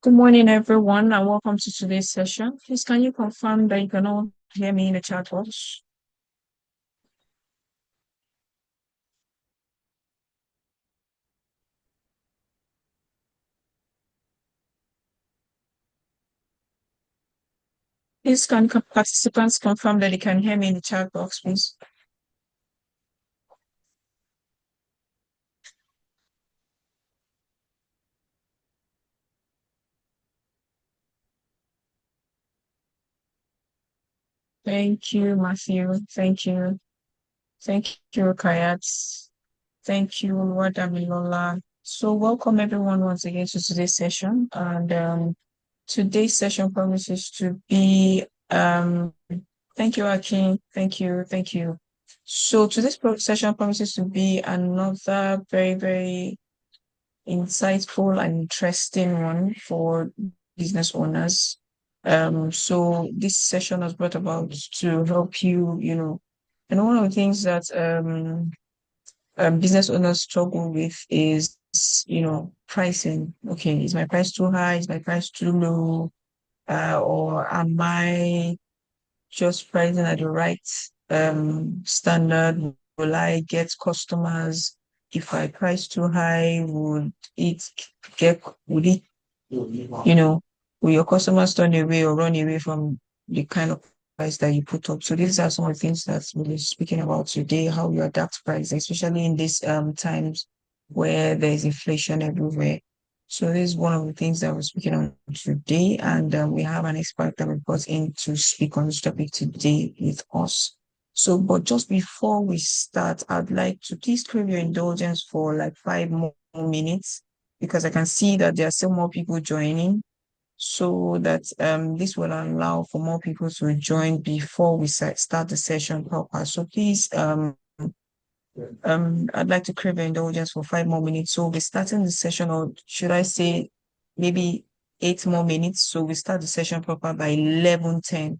Good morning, everyone, and welcome to today's session. Please, can you confirm that you can all hear me in the chat box? Please, can participants confirm that they can hear me in the chat box, please? Thank you, Matthew. Thank you. Thank you, Kayat. Thank you, Wadamilola. So, welcome everyone once again to today's session. And today's session promises to be thank you, Akin. Thank you. Thank you. So today's session promises to be another very, very insightful and interesting one for business owners. So this session was brought about to help you, and one of the things that business owners struggle with is, pricing. Okay, is my price too high? Is my price too low? Or am I just pricing at the right standard? Will I get customers? If I price too high, it would it, you know, will your customers turn away or run away from the kind of price that you put up? So these are some of the things that's really speaking about today, how you adapt price, especially in these times where there's inflation everywhere. So this is one of the things that we're speaking on today, and we have an expert that we brought in to speak on this topic today with us. So, but just before we start, I'd like to please crave your indulgence for like 5 more minutes because I can see that there are still more people joining. So that this will allow for more people to join before we start the session proper. So please I'd like to crave your indulgence for 5 more minutes. So we're starting the session, or should I say maybe 8 more minutes? So we start the session proper by 11:10.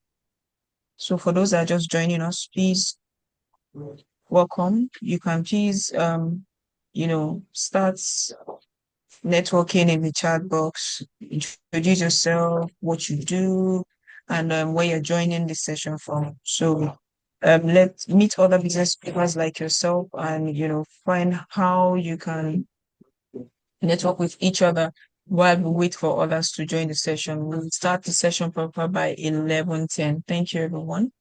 So for those that are just joining us, please welcome. You can please start networking in the chat box, introduce yourself, what you do, and where you're joining the session from. So let's meet other business people like yourself and find how you can network with each other while we wait for others to join the session. We'll start the session proper by 11:10. Thank you, everyone.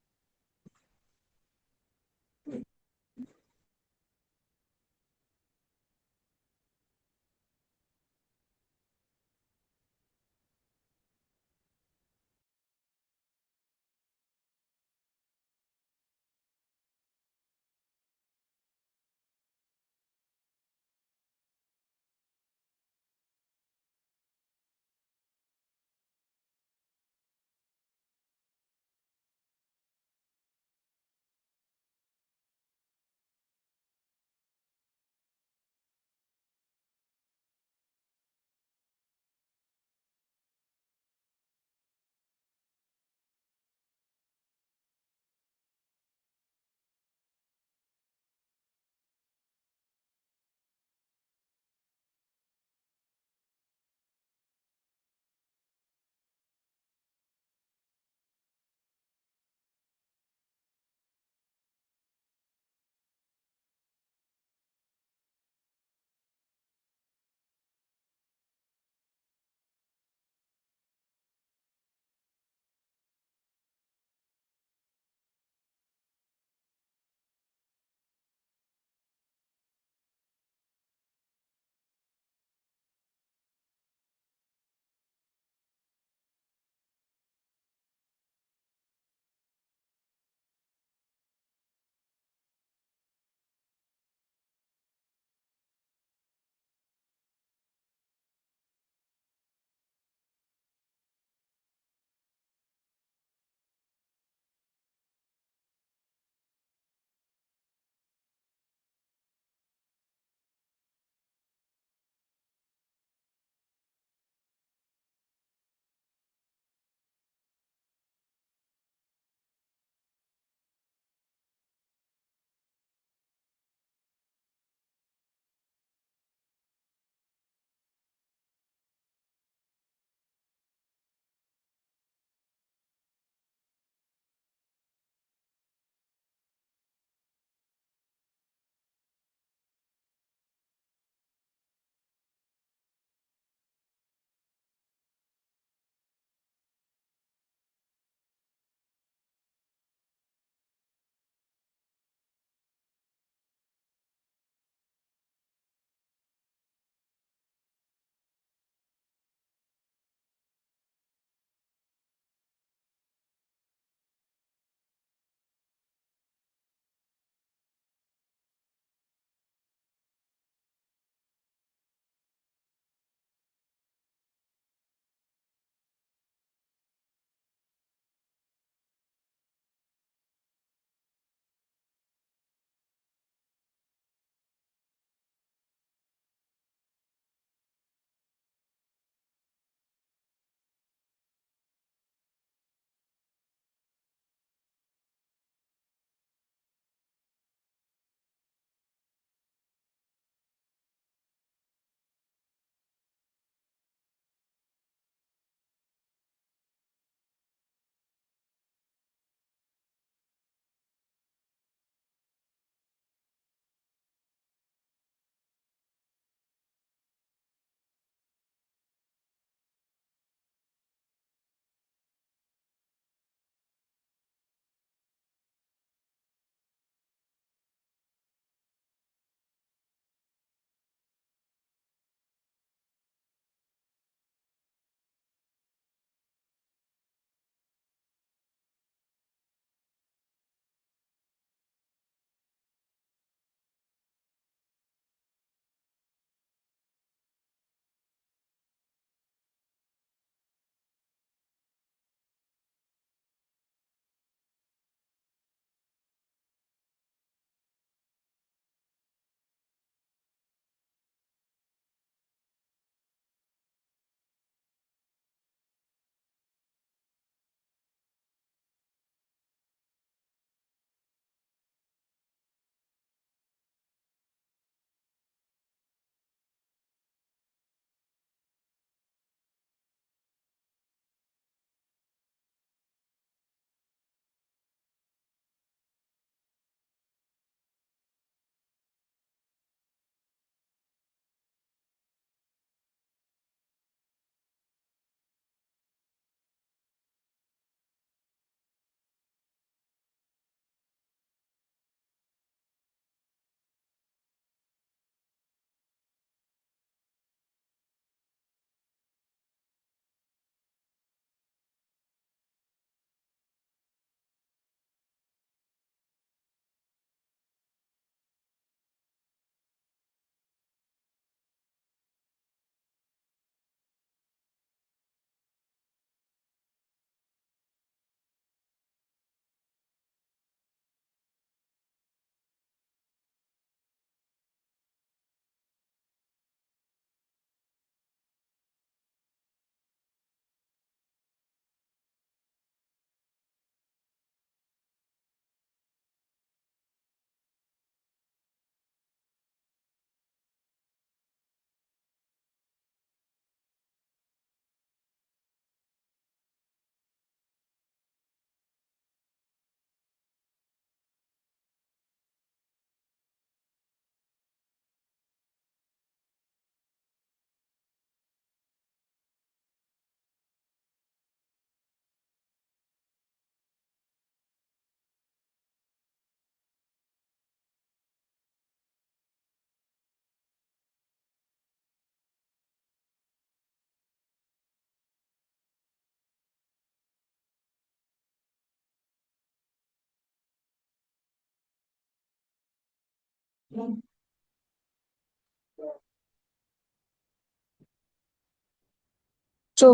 So,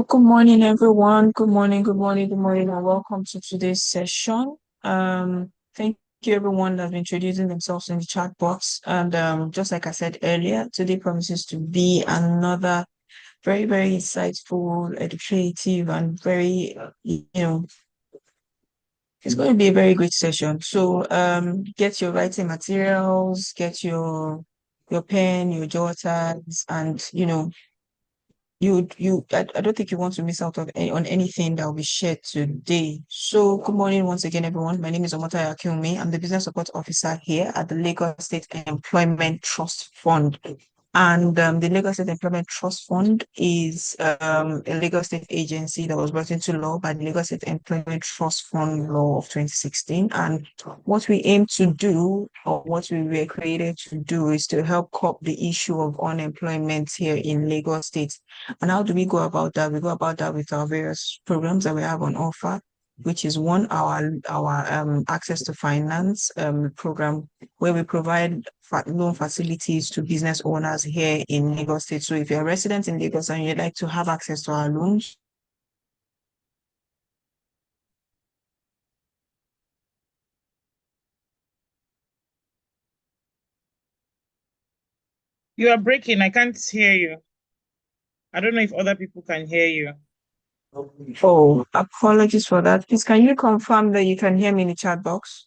good morning, everyone. Good morning, good morning, good morning, and welcome to today's session. Thank you, everyone that's been introducing themselves in the chat box. And just like I said earlier, today promises to be another very, very insightful, educative, and very, it's going to be a very great session. So, get your writing materials, get your pen, your jotters, and I don't think you want to miss out on anything that will be shared today. So good morning once again, everyone. My name is Omotayo Akinwumi. I'm the business support officer here at the Lagos State Employment Trust Fund. And the Lagos State Employment Trust Fund is a Lagos State agency that was brought into law by the Lagos State Employment Trust Fund Law of 2016. And what we aim to do, or what we were created to do, is to help curb the issue of unemployment here in Lagos State. And how do we go about that? We go about that with our various programs that we have on offer, which is one, our access to finance program, where we provide loan facilities to business owners here in Lagos State. So if you're a resident in Lagos and you'd like to have access to our loans, You are breaking. I can't hear you. I don't know if other people can hear you. oh, apologies for that. Please, can you confirm that you can hear me in the chat box?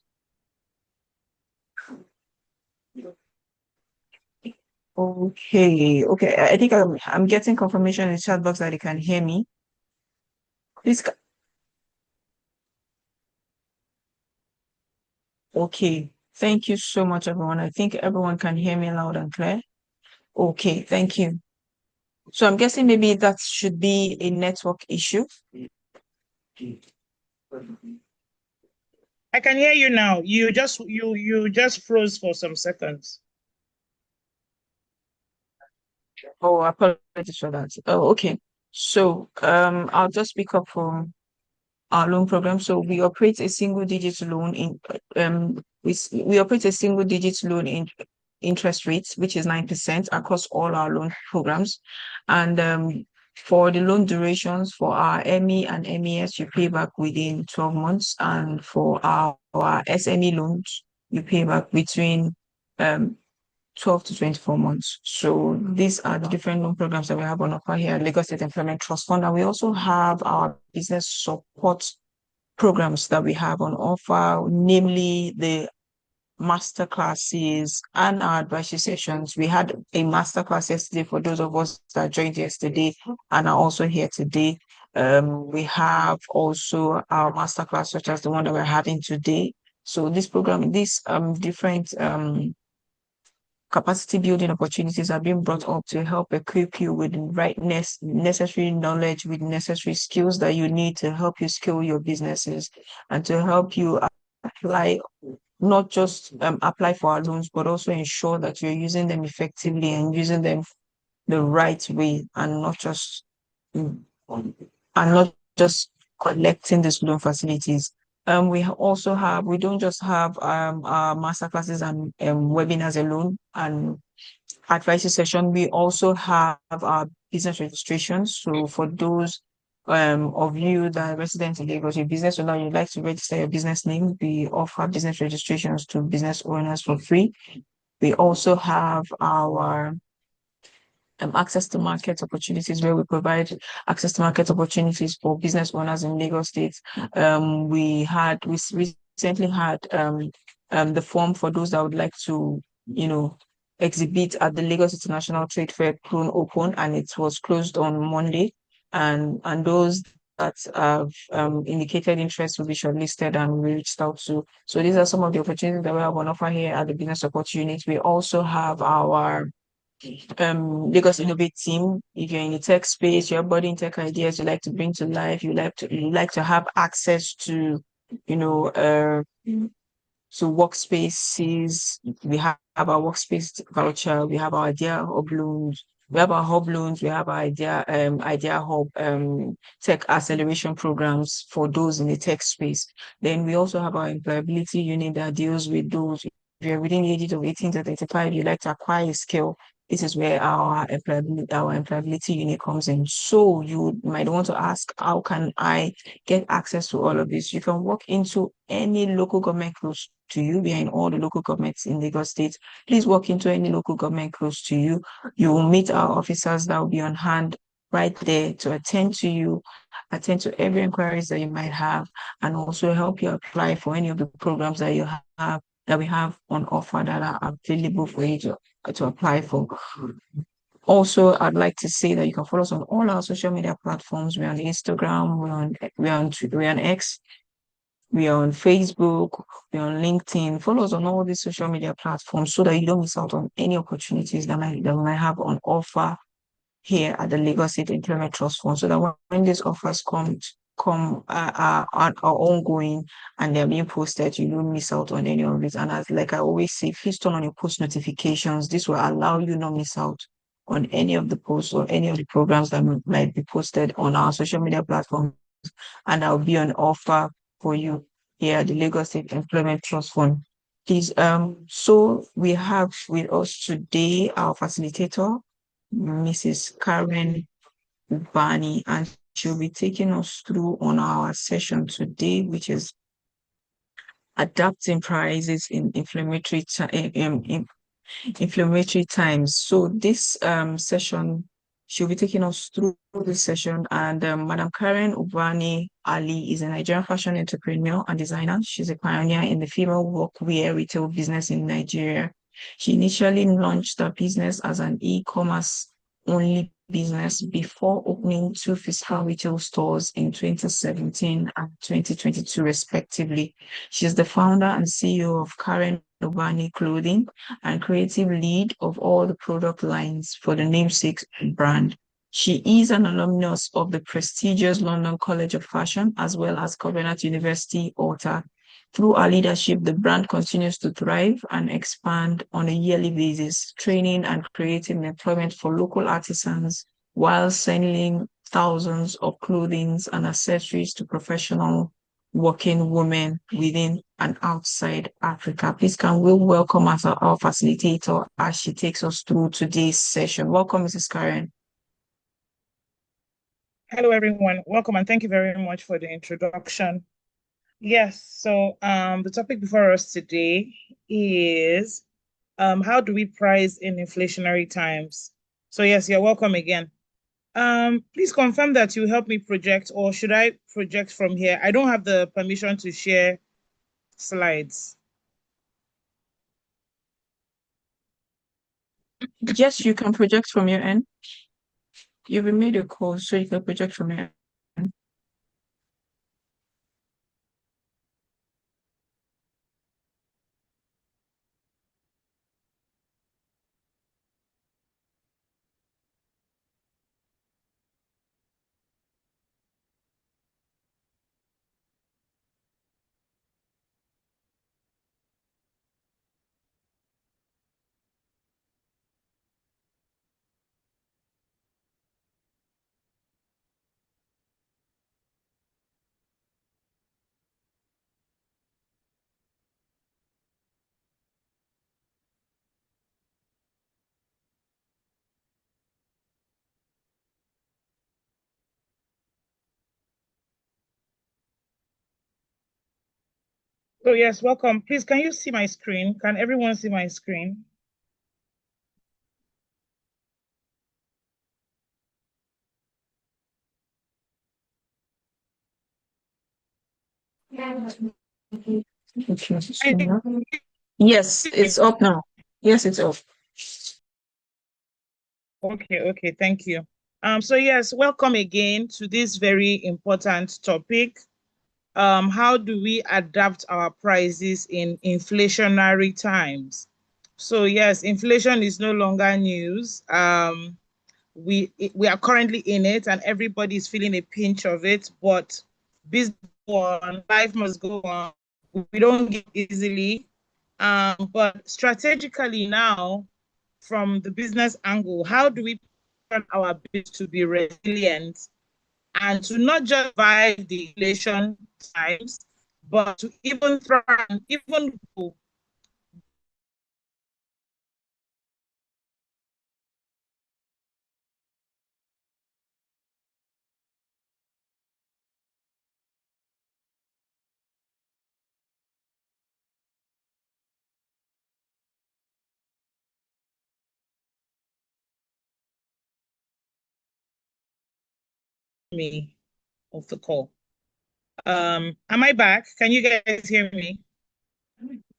Okay. I think I'm getting confirmation in the chat box that you can hear me. Please, okay. Thank you so much, everyone. I think everyone can hear me loud and clear. Okay, thank you. So I'm guessing maybe that should be a network issue. I can hear you now. You just froze for some seconds. Oh, apologies for that. Oh, okay. So I'll just speak up for our loan program. So we operate a single digit loan in we operate a single digit loan in interest rates, which is 9% across all our loan programs. And for the loan durations for our ME and MES, you pay back within 12 months. And for our SME loans, you pay back between um 12 to 24 months. So these are the different loan programs that we have on offer here at Lagos State Employment Trust Fund. And we also have our business support programs that we have on offer, namely the master classes and our advisory sessions. We had a master class yesterday for those of us that joined yesterday and are also here today. We have also our master class, such as the one that we're having today. So this program, these different capacity building opportunities are being brought up to help equip you with the right necessary knowledge, with necessary skills that you need to help you scale your businesses and to help you apply, not just apply for our loans, but also ensure that you're using them effectively and using them the right way and not just collecting these loan facilities. We don't just have our master classes and webinars alone and advisory session. We also have our business registrations. So for those of you that are residents in Lagos, your business owner, you'd like to register your business name, we offer business registrations to business owners for free. We also have our access to market opportunities where we provide access to market opportunities for business owners in Lagos State. We recently had the form for those that would like to, exhibit at the Lagos International Trade Fair Crown Open, and it was closed on Monday. And those that have indicated interest will be shortlisted and we reached out to. So these are some of the opportunities that we have on offer here at the Business Support Unit. We also have our Lagos Innovate team. If you're in the tech space, you're budding tech ideas you like to bring to life, you like to have access to, you know, so workspaces. We have our workspace voucher, we have our idea hub loans, we have our hub loans, we have our idea hub tech acceleration programs for those in the tech space. Then we also have our employability unit that deals with those you're within the ages of 18 to 35, you like to acquire a skill, this is where our employability unit comes in. So you might want to ask, how can I get access to all of this? You can walk into any local government close to you. Behind all the local governments in Lagos State. Please walk into any local government close to you. You will meet our officers that will be on hand right there to attend to you, attend to every inquiries that you might have, and also help you apply for any of the programs that you have that we have on offer that are available for you to apply for. Also, I'd like to say that you can follow us on all our social media platforms. We're on Instagram, we're on X, we're on Facebook, we're on LinkedIn. Follow us on all these social media platforms so that you don't miss out on any opportunities that we might have on offer here at the Lagos State Employment Trust Fund, so that when these offers are ongoing and they're being posted, you don't miss out on any of it. And as like I always say, please turn on your post notifications. This will allow you not miss out on any of the posts or any of the programs that might be posted on our social media platform, and I'll be on offer for you here at the Lagos State Employment Trust Fund. Please, so we have with us today our facilitator, Mrs. Karen Ubani, and she'll be taking us through on our session today, which is adapting prices in inflammatory times. So this session, she'll be taking us through this session. And Madam Karen Ubani Ali is a Nigerian fashion entrepreneur and designer. She's a pioneer in the female workwear retail business in Nigeria. She initially launched her business as an e-commerce only business before opening two physical retail stores in 2017 and 2022, respectively. She's the founder and CEO of Karen Ubani Clothing and creative lead of all the product lines for the namesake brand. She is an alumnus of the prestigious London College of Fashion as well as Covenant University, Malta. Through her leadership, the brand continues to thrive and expand on a yearly basis, training and creating employment for local artisans while selling thousands of clothing and accessories to professional working women within and outside Africa. Please can we welcome as our facilitator as she takes us through today's session. Welcome, Mrs. Karen. Hello, everyone. Welcome, and thank you very much for the introduction. Yes, so the topic before us today is how do we price in inflationary times? So yes, you're welcome again. Please confirm that you help me project, or should I project from here? I don't have the permission to share slides. Yes, you can project from your end. You've been made a call, so you can project from your end. So yes, welcome. Please, can you see my screen? Can everyone see my screen? Yes, it's up now. Yes, it's up. Okay, thank you. So yes, welcome again to this very important topic. How do we adapt our prices in inflationary times? So yes, inflation is no longer news. We are currently in it, and everybody is feeling a pinch of it. But business on, life must go on. We don't give easily. But strategically now, from the business angle, how do we plan our business to be resilient and to not just survive the inflation times, but to even thrive, even grow me of the call. Am I back? Can you guys hear me?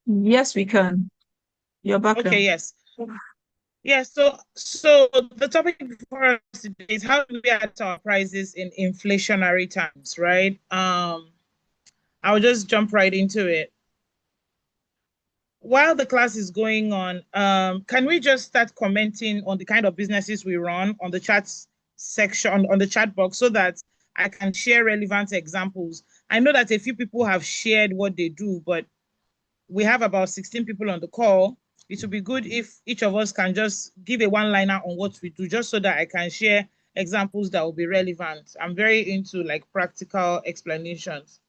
Yes, we can. You're back Okay, now. yes. Yeah, so the topic for us today is how do we adapt our prices in inflationary times, right? I'll just jump right into it. While the class is going on, can we just start commenting on the kind of businesses we run on the chat section, on the chat box, so that I can share relevant examples? I know that a few people have shared what they do, but we have about 16 people on the call. It would be good if each of us can just give a one-liner on what we do, just so that I can share examples that will be relevant. I'm very into like practical explanations.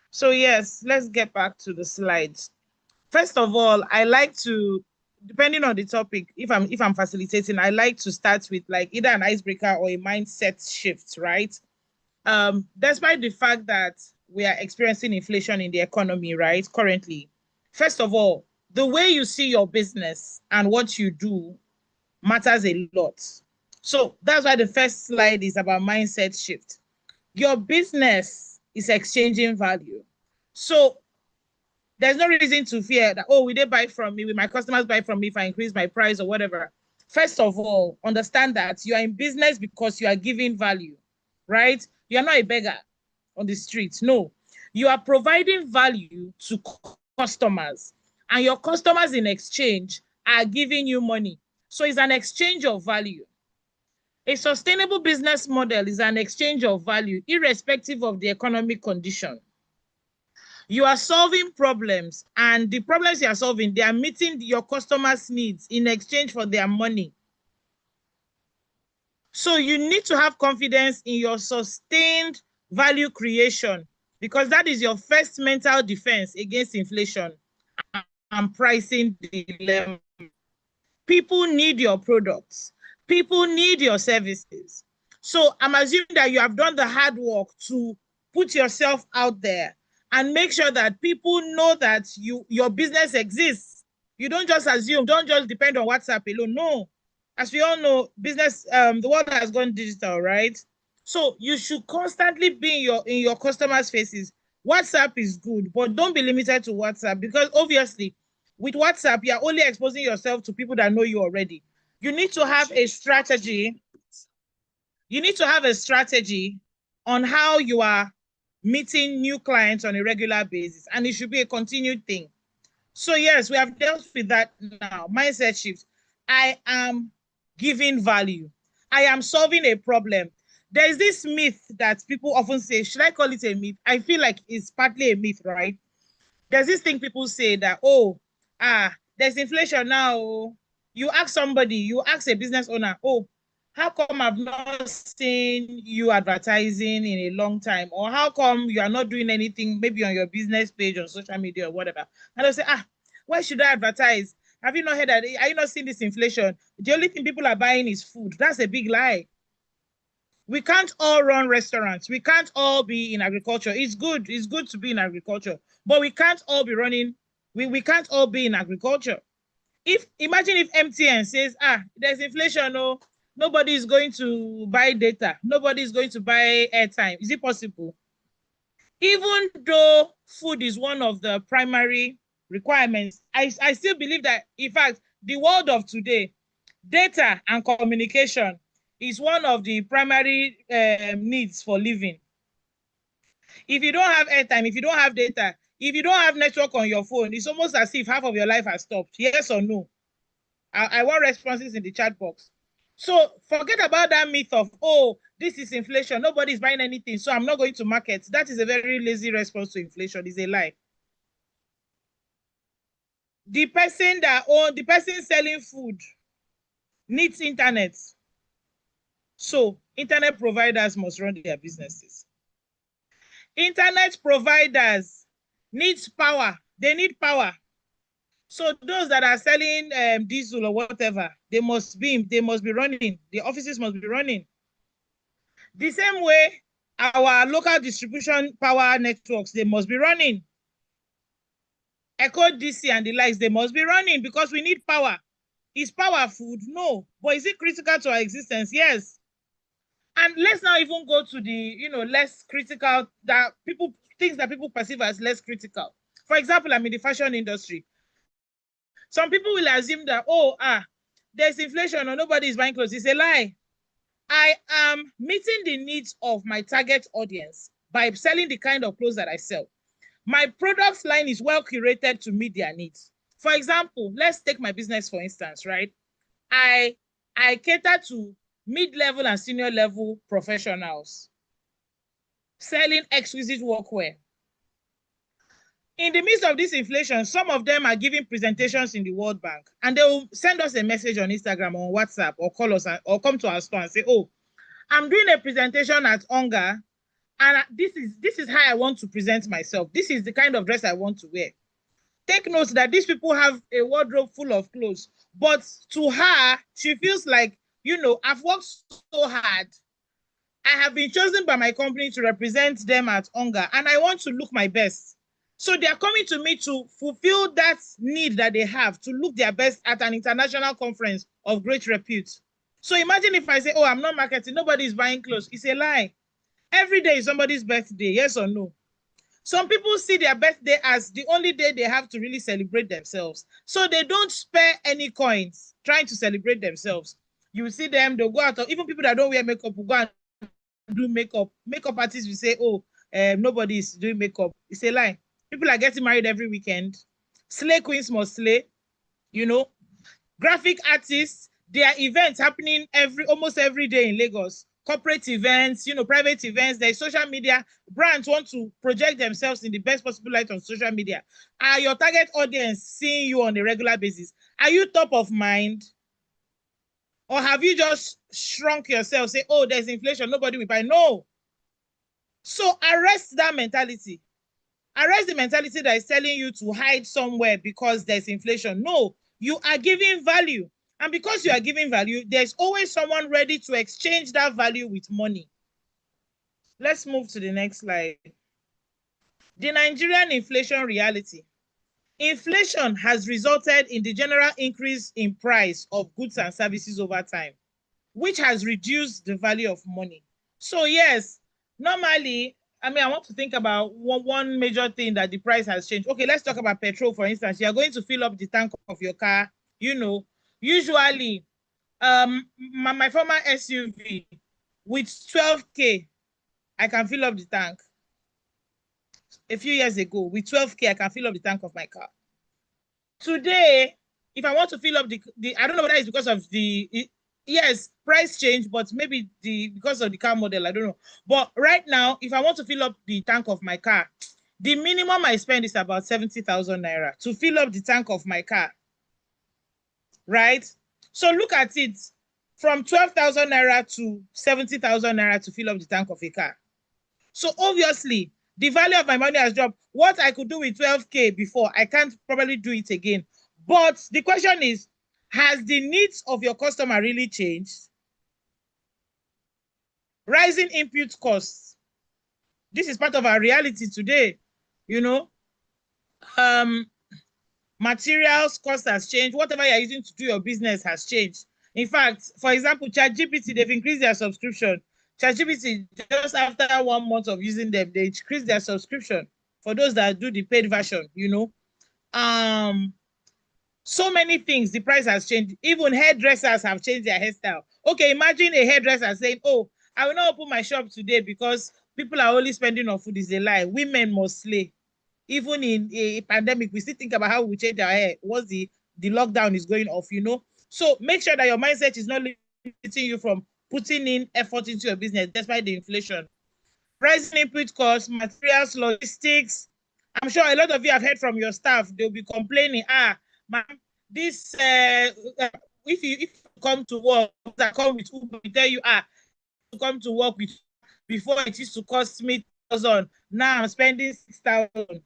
So yes, let's get back to the slides. First of all, I like to, depending on the topic, if I'm facilitating, I like to start with like either an icebreaker or a mindset shift, right? Despite the fact that we are experiencing inflation in the economy, right, currently, first of all, the way you see your business and what you do matters a lot. So that's why the first slide is about mindset shift. Your business is exchanging value. So there's no reason to fear that, oh, will they buy from me? Will my customers buy from me if I increase my price or whatever? First of all, understand that you are in business because you are giving value, right? You're not a beggar on the street. No, you are providing value to customers, and your customers in exchange are giving you money. So it's an exchange of value. A sustainable business model is an exchange of value, irrespective of the economic condition. You are solving problems, and the problems you are solving, they are meeting your customers' needs in exchange for their money. So you need to have confidence in your sustained value creation, because that is your first mental defense against inflation and pricing dilemma. People need your products. People need your services. So I'm assuming that you have done the hard work to put yourself out there and make sure that people know that your business exists. You don't just assume, don't just depend on WhatsApp alone. No. As we all know, business, the world has gone digital, right? So you should constantly be in your customers' faces. WhatsApp is good, but don't be limited to WhatsApp, because obviously with WhatsApp, you're only exposing yourself to people that know you already. You need to have a strategy. You need to have a strategy on how you are meeting new clients on a regular basis, and it should be a continued thing. So yes, we have dealt with that now. Mindset shift. I am giving value. I am solving a problem. There is this myth that people often say, should I call it a myth? I feel like it's partly a myth, right? There's this thing people say that, oh, there's inflation now. You ask somebody, you ask a business owner, oh, how come I've not seen you advertising in a long time? Or how come you are not doing anything, maybe on your business page, on social media or whatever? And they'll say, why should I advertise? Have you not heard that? Are you not seeing this inflation? The only thing people are buying is food. That's a big lie. We can't all run restaurants. We can't all be in agriculture. It's good to be in agriculture, but we can't all be running. We can't all be in agriculture. If imagine if MTN says, there's inflation, no, nobody is going to buy data, nobody is going to buy airtime. Is it possible? Even though food is one of the primary requirements, I still believe that, in fact, the world of today, data and communication is one of the primary needs for living. If you don't have airtime, if you don't have data, if you don't have network on your phone, it's almost as if half of your life has stopped. Yes or no? I want responses in the chat box. So forget about that myth of, oh, this is inflation, nobody's buying anything, so I'm not going to market. That is a very lazy response to inflation. It's a lie. The person selling food needs internet. So internet providers must run their businesses. Internet providers needs power. They need power. So those that are selling diesel or whatever, they must be running. The offices must be running. The same way, our local distribution power networks, they must be running. Echo DC and the likes, they must be running, because we need power. Is power food? No. But is it critical to our existence? Yes. And let's now even go to the, less critical, things that people perceive as less critical. For example, I'm in the fashion industry. Some people will assume that, there's inflation or nobody is buying clothes. It's a lie. I am meeting the needs of my target audience by selling the kind of clothes that I sell. My product line is well curated to meet their needs. For example, let's take my business for instance, right? I cater to mid-level and senior level professionals selling exquisite workwear. In the midst of this inflation, some of them are giving presentations in the World Bank, and they will send us a message on Instagram or WhatsApp or call us or come to our store and say, oh, I'm doing a presentation at Onga, and this is how I want to present myself. This is the kind of dress I want to wear. Take note that these people have a wardrobe full of clothes, but to her, she feels like, I've worked so hard. I have been chosen by my company to represent them at Onga, and I want to look my best. So they are coming to me to fulfill that need that they have to look their best at an international conference of great repute. So imagine if I say, oh, I'm not marketing, nobody is buying clothes. It's a lie. Every day is somebody's birthday, yes or no? Some people see their birthday as the only day they have to really celebrate themselves. So they don't spare any coins trying to celebrate themselves. You see them, they'll go out, even people that don't wear makeup will go and do makeup. Makeup artists will say, oh, nobody is doing makeup. It's a lie. People are getting married every weekend. Slay queens must slay, graphic artists, there are events happening almost every day in Lagos. Corporate events, private events. There's social media. Brands want to project themselves in the best possible light on social media. Are your target audience seeing you on a regular basis? Are you top of mind? Or have you just shrunk yourself, say, oh, there's inflation, nobody will buy? No. So arrest that mentality. Arrest the mentality that is telling you to hide somewhere because there's inflation. No, you are giving value. And because you are giving value, there's always someone ready to exchange that value with money. Let's move to the next slide. The Nigerian inflation reality. Inflation has resulted in the general increase in price of goods and services over time, which has reduced the value of money. So yes, normally, I want to think about one major thing that the price has changed. Okay, let's talk about petrol, for instance. You're going to fill up the tank of your car, usually my former SUV with 12K, I can fill up the tank. A few years ago, with 12K, I can fill up the tank of my car. Today, if I want to fill up the I don't know whether it's because of yes, price change, but maybe because of the car model, I don't know. But right now, if I want to fill up the tank of my car, the minimum I spend is about 70,000 naira to fill up the tank of my car. Right? So look at it, from 12,000 naira to 70,000 naira to fill up the tank of a car. So obviously, the value of my money has dropped. What I could do with 12K before, I can't probably do it again. But the question is, has the needs of your customer really changed? Rising input costs. This is part of our reality today. Materials cost has changed. Whatever you're using to do your business has changed. In fact, for example, ChatGPT, they've increased their subscription. ChatGPT, just after 1 month of using them, they increased their subscription for those that do the paid version, So many things, the price has changed. Even hairdressers have changed their hairstyle. Okay, imagine a hairdresser saying, oh, I will not open my shop today because people are only spending on food. Is a lie. Women must slay. Even in a pandemic, we still think about how we change our hair once the lockdown is going off, So make sure that your mindset is not limiting you from putting in effort into your business despite the inflation. Rising input costs, materials, logistics. I'm sure a lot of you have heard from your staff. They'll be complaining, ma'am, this, if you come to work, that come with Uber, we tell you, to come to work with, before it used to cost me 1,000. Now I'm spending 6,000.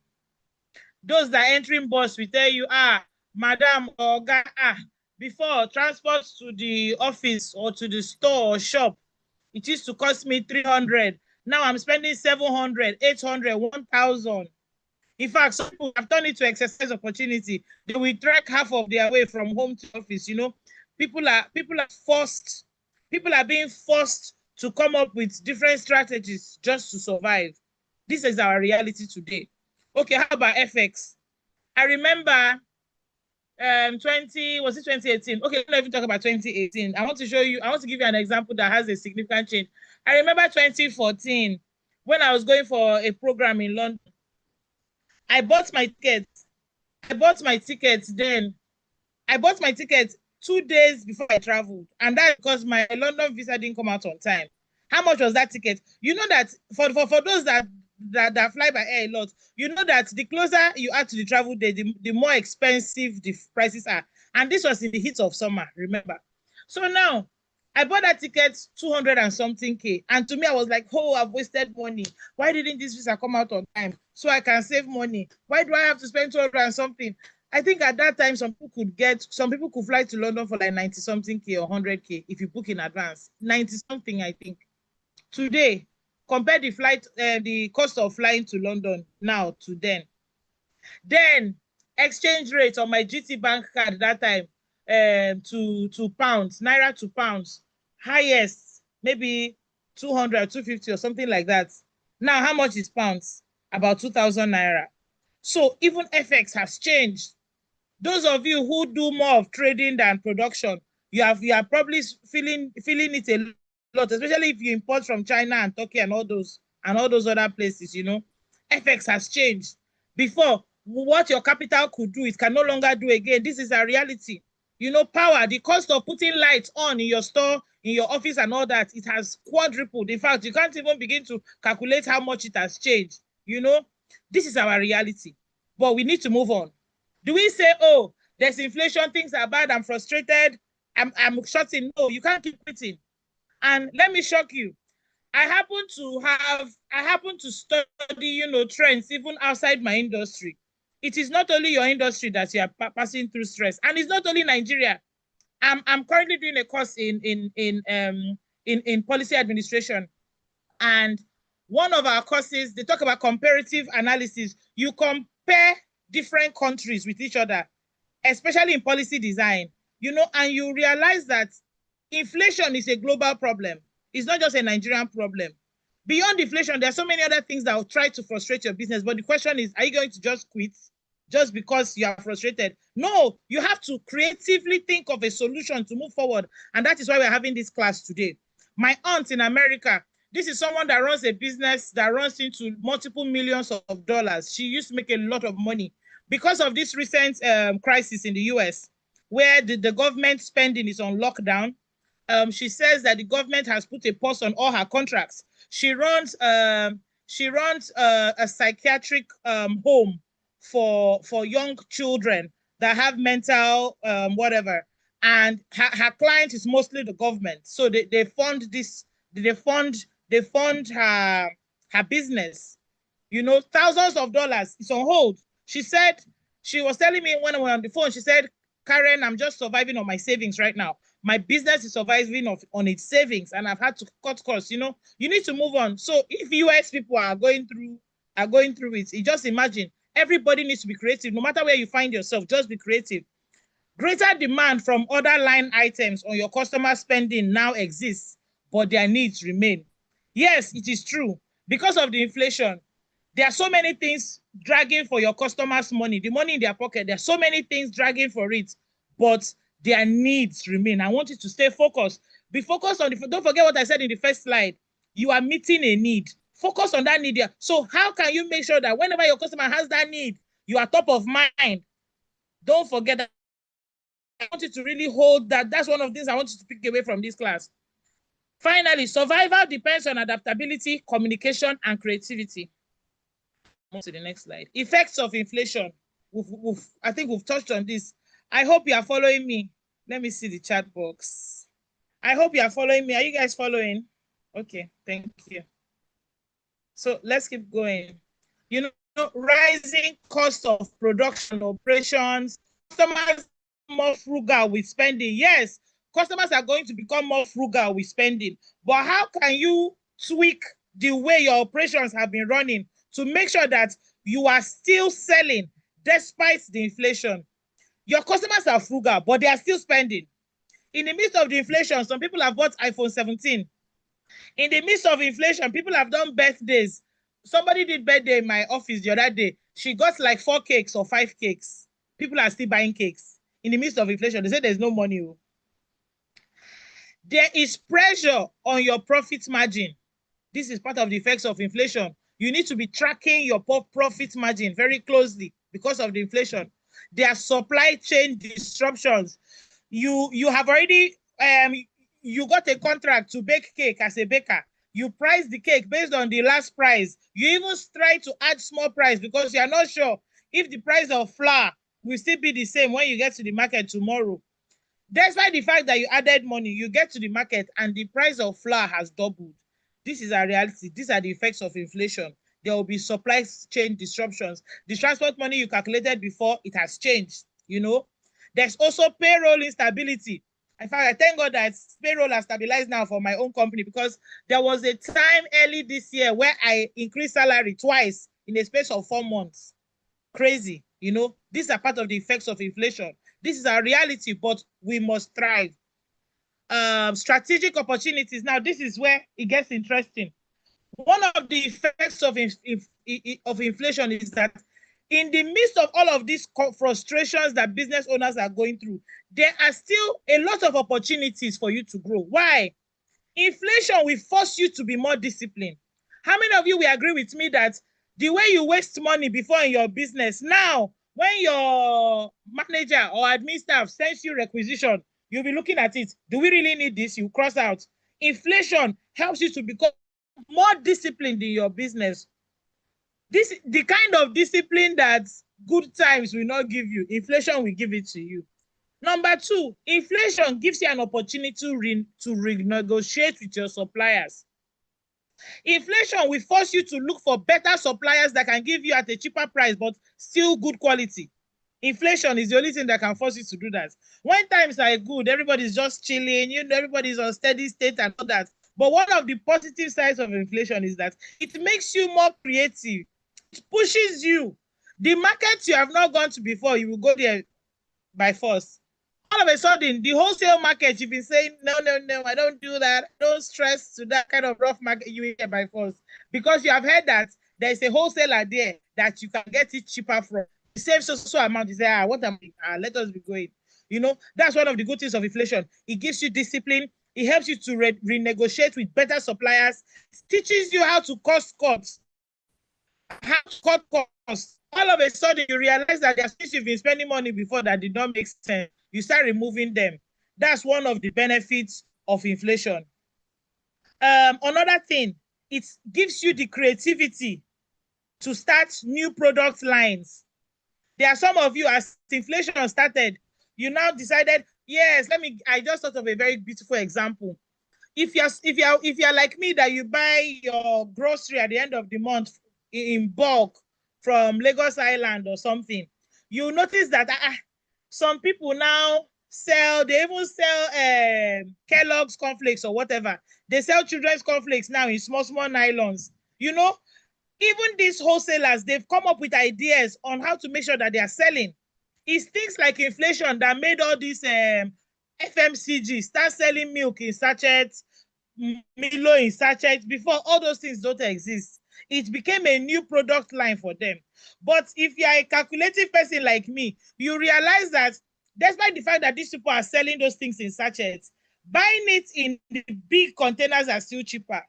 Those that are entering bus will tell you, madam or guy, before transport to the office or to the store or shop, it used to cost me 300. Now I'm spending 700, 800, 1,000. In fact, some people have turned it to exercise opportunity. They will trek half of their way from home to office. People are being forced to come up with different strategies just to survive. This is our reality today. Okay, how about FX? I remember 2018. Okay, let's not even talk about 2018. I want to give you an example that has a significant change. I remember 2014 when I was going for a program in London. I bought my ticket. I bought my ticket then. I bought my ticket 2 days before I traveled, and that's because my London visa didn't come out on time. How much was that ticket? You know that for those that fly by air a lot, you know that the closer you are to the travel day, the more expensive the prices are. And this was in the heat of summer, remember. So now I bought that ticket 200 and something K. And to me, I was like, oh, I've wasted money. Why didn't this visa come out on time so I can save money? Why do I have to spend 200 and something? I think at that time, some people could fly to London for like 90 something K or 100K if you book in advance. 90 something, I think. Today, compare the cost of flying to London now to then. Then, exchange rate on my GT Bank card that time to pounds, naira to pounds, highest, maybe 200, 250 or something like that. Now, how much is pounds? About 2,000 naira. So even FX has changed. Those of you who do more of trading than production, you are probably feeling it a lot, especially if you import from China and Turkey and all those other places. FX has changed. Before, what your capital could do, it can no longer do again. This is a reality. Power, the cost of putting lights on in your store, in your office and all that, it has quadrupled. In fact, you can't even begin to calculate how much it has changed. This is our reality. But we need to move on. Do we say, oh, there's inflation, things are bad, I'm frustrated, I'm shutting? No, you can't keep quitting. And let me shock you. I happen to study, trends even outside my industry. It is not only your industry that you are passing through stress, and it's not only Nigeria. I'm currently doing a course in policy administration, and one of our courses, they talk about comparative analysis. You compare different countries with each other, especially in policy design, and you realize that inflation is a global problem. It's not just a Nigerian problem. Beyond inflation, there are so many other things that will try to frustrate your business. But the question is, are you going to just quit just because you are frustrated? No, you have to creatively think of a solution to move forward. And that is why we're having this class today. My aunt in America, this is someone that runs a business that runs into multiple millions of dollars. She used to make a lot of money. Because of this recent crisis in the US, where the government spending is on lockdown, she says that the government has put a pause on all her contracts. She runs a psychiatric home for young children that have mental whatever, and her client is mostly the government. So they fund this. They fund her business. Thousands of dollars. It's on hold. She was telling me when I was on the phone, she said, Karen, I'm just surviving on my savings right now. My business is surviving on its savings, and I've had to cut costs. You need to move on. So if US people are going through it, you just imagine everybody needs to be creative. No matter where you find yourself, just be creative. Greater demand from other line items on your customer spending now exists, but their needs remain. Yes, it is true. Because of the inflation, there are so many things dragging for your customers' money, the money in their pocket. There are so many things dragging for it, but their needs remain. I want you to stay focused. Be focused on don't forget what I said in the first slide. You are meeting a need. Focus on that need. So how can you make sure that whenever your customer has that need, you are top of mind? Don't forget that. I want you to really hold that. That's one of the things I want you to pick away from this class. Finally, survival depends on adaptability, communication, and creativity. To the next slide. Effects of inflation. I think we've touched on this. I hope you are following me. Let me see the chat box. I hope you are following me. Are you guys following? Okay, thank you. So let's keep going. Rising cost of production operations. Customers more frugal with spending. Yes, customers are going to become more frugal with spending. But how can you tweak the way your operations have been running to make sure that you are still selling despite the inflation? Your customers are frugal, but they are still spending. In the midst of the inflation, some people have bought iPhone 17. In the midst of inflation, people have done birthdays. Somebody did birthday in my office the other day. She got like 4 cakes or 5 cakes. People are still buying cakes in the midst of inflation. They say there's no money. There is pressure on your profit margin. This is part of the effects of inflation. You need to be tracking your profit margin very closely because of the inflation. There are supply chain disruptions. You have already you got a contract to bake cake as a baker. You price the cake based on the last price. You even try to add small price because you are not sure if the price of flour will still be the same when you get to the market tomorrow. Despite the fact that you added money, you get to the market and the price of flour has doubled. This is a reality. These are the effects of inflation. There will be supply chain disruptions. The transport money you calculated before, it has changed. There's also payroll instability. In fact, I thank God that payroll has stabilized now for my own company, because there was a time early this year where I increased salary twice in a space of 4 months. Crazy. These are part of the effects of inflation. This is our reality, but we must thrive. Strategic opportunities. Now, this is where it gets interesting. One of the effects of inflation is that in the midst of all of these frustrations that business owners are going through, there are still a lot of opportunities for you to grow. Why? Inflation will force you to be more disciplined. How many of you will agree with me that the way you waste money before in your business, now when your manager or admin staff sends you requisition, you'll be looking at it. Do we really need this? You cross out. Inflation helps you to become more disciplined in your business. This the kind of discipline that good times will not give you, inflation will give it to you. Number 2, inflation gives you an opportunity to renegotiate with your suppliers. Inflation will force you to look for better suppliers that can give you at a cheaper price but still good quality. Inflation is the only thing that can force you to do that. When times are good, everybody's just chilling, everybody's on steady state and all that. But one of the positive sides of inflation is that it makes you more creative. It pushes you. The markets you have not gone to before, you will go there by force. All of a sudden, the wholesale market, you've been saying, no, I don't do that. I don't stress to that kind of rough market you get by force. Because you have heard that there's a wholesaler there that you can get it cheaper from. You save so amount, you say, what am I? Let us be going. That's one of the good things of inflation. It gives you discipline. It helps you to renegotiate with better suppliers. It teaches you how to cost cuts, how to cut costs. All of a sudden, you realize that there are things you've been spending money before that did not make sense. You start removing them. That's one of the benefits of inflation. Another thing, it gives you the creativity to start new product lines. There are some of you, as inflation started, you now decided, yes, I just thought of a very beautiful example. If you're like me, that you buy your grocery at the end of the month in bulk from Lagos Island or something, you notice that some people now they even sell Kellogg's cornflakes or whatever. They sell children's cornflakes now in small nylons. Even these wholesalers, they've come up with ideas on how to make sure that they are selling. It's things like inflation that made all these FMCG start selling milk in sachets, Milo in sachets. Before, all those things don't exist. It became a new product line for them. But if you are a calculative person like me, you realize that despite the fact that these people are selling those things in sachets, buying it in the big containers are still cheaper.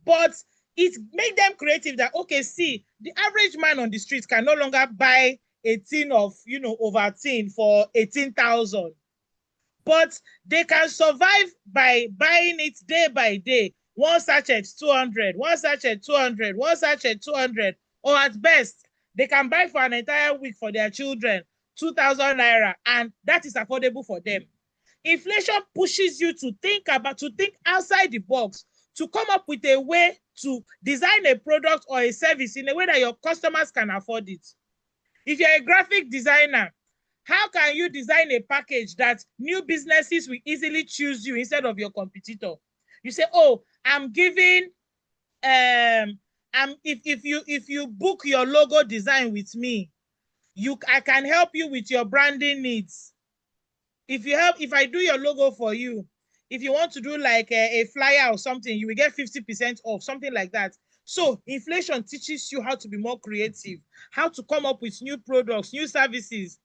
But it made them creative that, okay, see, the average man on the street can no longer buy a tin of, Ovaltine for 18,000. But they can survive by buying it day by day. One sachet 200, one sachet 200, one sachet 200, or at best, they can buy for an entire week for their children, 2,000 naira, and that is affordable for them. Inflation pushes you to think outside the box, to come up with a way to design a product or a service in a way that your customers can afford it. If you're a graphic designer, how can you design a package that new businesses will easily choose you instead of your competitor? You say, oh, I'm giving, if you book your logo design with me, I can help you with your branding needs. If I do your logo for you, If you want to do like a flyer or something, you will get 50% off, something like that. So inflation teaches you how to be more creative, how to come up with new products, new services.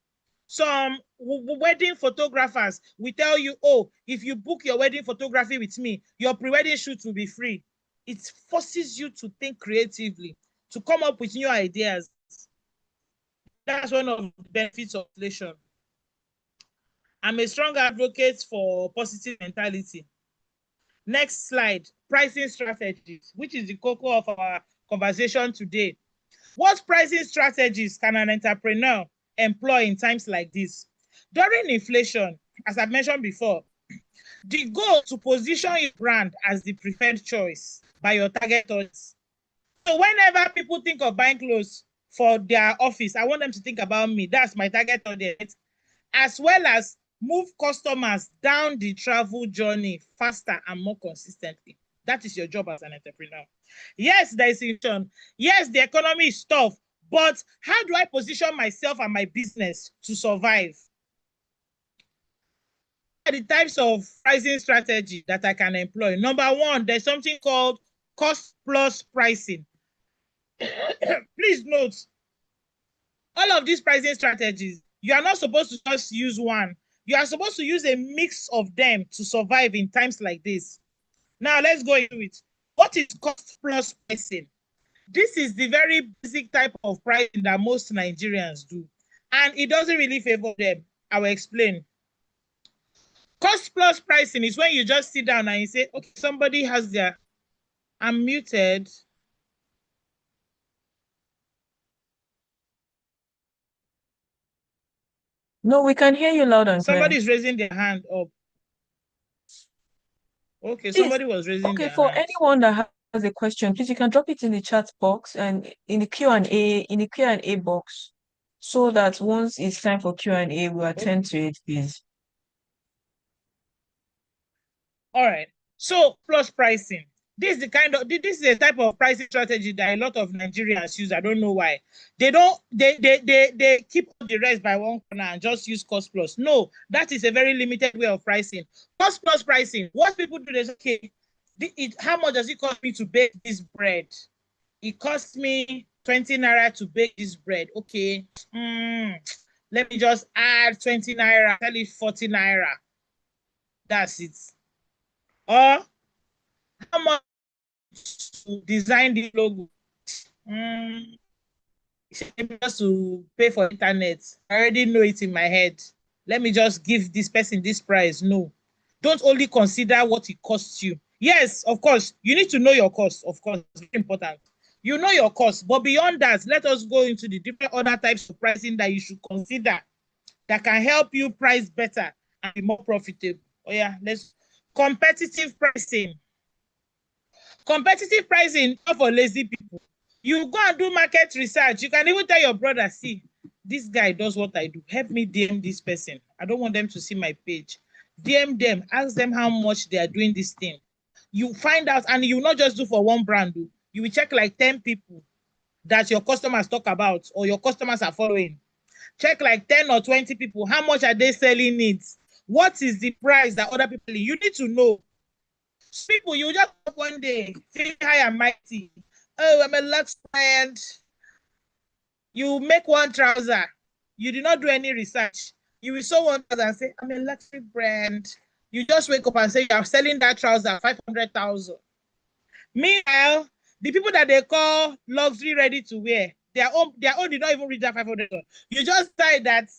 Some wedding photographers will tell you, oh, if you book your wedding photography with me, your pre-wedding shoot will be free. It forces you to think creatively, to come up with new ideas. That's one of the benefits of inflation. I'm a strong advocate for positive mentality. Next slide, pricing strategies, which is the core of our conversation today. What pricing strategies can an entrepreneur employ in times like this? During inflation, as I mentioned before, the goal to position your brand as the preferred choice by your target audience. So whenever people think of buying clothes for their office, I want them to think about me. That's my target audience, as well as move customers down the travel journey faster and more consistently. That is your job as an entrepreneur. Yes, there is inflation. Yes, the economy is tough, but how do I position myself and my business to survive? What are the types of pricing strategy that I can employ? Number one, there's something called cost plus pricing. Please note, all of these pricing strategies, you are not supposed to just use one. You are supposed to use a mix of them to survive in times like this. Now, let's go into it. What is cost plus pricing? This is the very basic type of pricing that most Nigerians do, and it doesn't really favor them. I will explain. Cost plus pricing is when you just sit down and you say, okay, somebody has their, I'm muted. No, we can hear you loud and clear. Somebody is raising their hand up. Okay, Please, somebody was raising okay, their for hand. anyone that has a question, please you can drop it in the chat box and in the Q&A box, so that once it's time for Q&A, we'll attend to it, please. All right. So plus pricing. This is a type of pricing strategy that a lot of Nigerians use. I don't know why. They keep the rest by one corner and just use cost plus. No, that is a very limited way of pricing. Cost plus pricing. What people do is, okay, how much does it cost me to bake this bread? It costs me 20 naira to bake this bread. Okay. Let me just add 20 naira, tell it 40 naira. That's it. Or how much to design the logo? Just to pay for internet. I already know it in my head. Let me just give this person this price. No. Don't only consider what it costs you. Yes, of course, you need to know your cost. Of course, it's very important. You know your cost, but beyond that, let us go into the different other types of pricing that you should consider that can help you price better and be more profitable. Oh yeah, let's competitive pricing. Competitive pricing not for lazy people. You go and do market research. You can even tell your brother, see, this guy does what I do. Help me DM this person. I don't want them to see my page. DM them, ask them how much they are doing this thing. You find out, and you will not just do for one brand. You will check like 10 people that your customers talk about or your customers are following. Check like 10 or 20 people. How much are they selling it? What is the price that other people? You need to know. People, you just one day, feel high and mighty. Oh, I'm a Lux brand. You make one trouser. You did not do any research. You will sew one trouser and say, I'm a luxury brand. You just wake up and say, you're selling that trouser 500,000. Meanwhile, the people that they call luxury ready to wear, their own did not even reach that 500,000. You just say that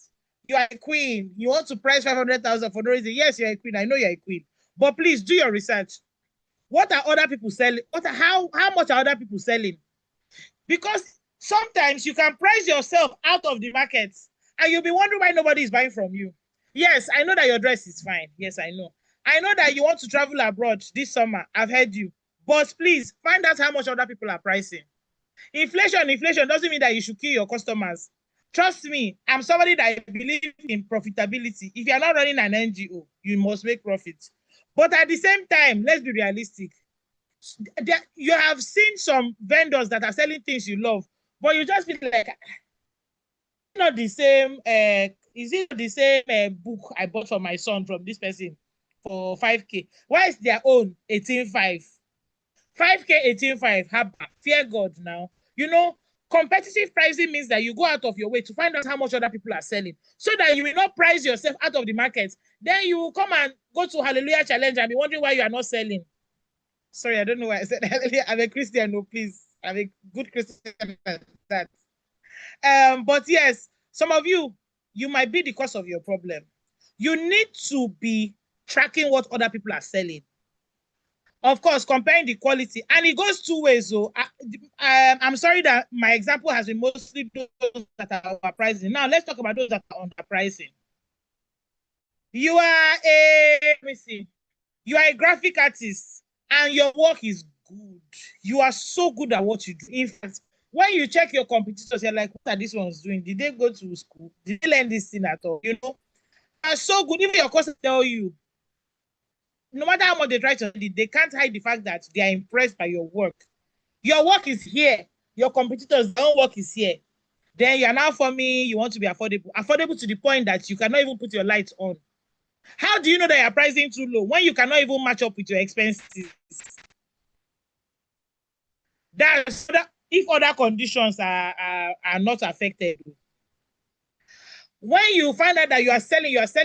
you are a queen. You want to price 500,000 for no reason. Yes, you're a queen. I know you're a queen. But please do your research. What are other people selling? How much are other people selling? Because sometimes you can price yourself out of the market and you'll be wondering why nobody is buying from you. Yes, I know that your dress is fine. Yes, I know. I know that you want to travel abroad this summer. I've heard you. But please find out how much other people are pricing. Inflation doesn't mean that you should kill your customers. Trust me, I'm somebody that believes in profitability. If you're not running an NGO, you must make profit. But at the same time, let's be realistic. You have seen some vendors that are selling things you love, but you just feel like, not the same. Is it the same book I bought for my son from this person? for 5K. Why is their own 18.5? 5K 18.5. Fear God now. You know, competitive pricing means that you go out of your way to find out how much other people are selling so that you will not price yourself out of the market. Then you will come and go to Hallelujah Challenge and be wondering why you are not selling. Sorry, I don't know why I said Hallelujah. I'm a Christian, no, please. I'm a good Christian at that. But yes, some of you might be the cause of your problem. You need to be tracking what other people are selling. Of course, comparing the quality, and it goes two ways. So I'm sorry that my example has been mostly those that are overpricing. Now let's talk about those that are underpricing. You are let me see, you are a graphic artist and your work is good. You are so good at what you do. In fact, when you check your competitors, you're like, what are these ones doing? Did they go to school? Did they learn this thing at all? You know, you are so good. Even your customers tell you, no matter how much they try to, they can't hide the fact that they are impressed by your work. Your work is here. Your competitors' own work is here. Then you are now for me, you want to be affordable. Affordable to the point that you cannot even put your lights on. How do you know that you're pricing too low when you cannot even match up with your expenses? That's if other conditions are not affected. When you find out that you are selling, yet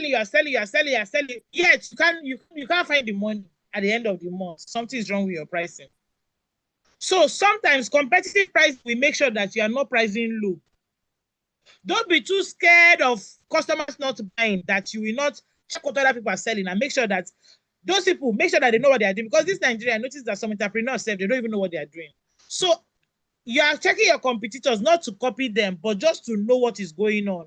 you can't find the money at the end of the month. Something is wrong with your pricing. So sometimes competitive price will make sure that you are not pricing low. Don't be too scared of customers not buying, that you will not check what other people are selling and make sure that those people, make sure that they know what they are doing. Because this Nigeria, I noticed that some entrepreneurs, they don't even know what they are doing. So you are checking your competitors not to copy them, but just to know what is going on.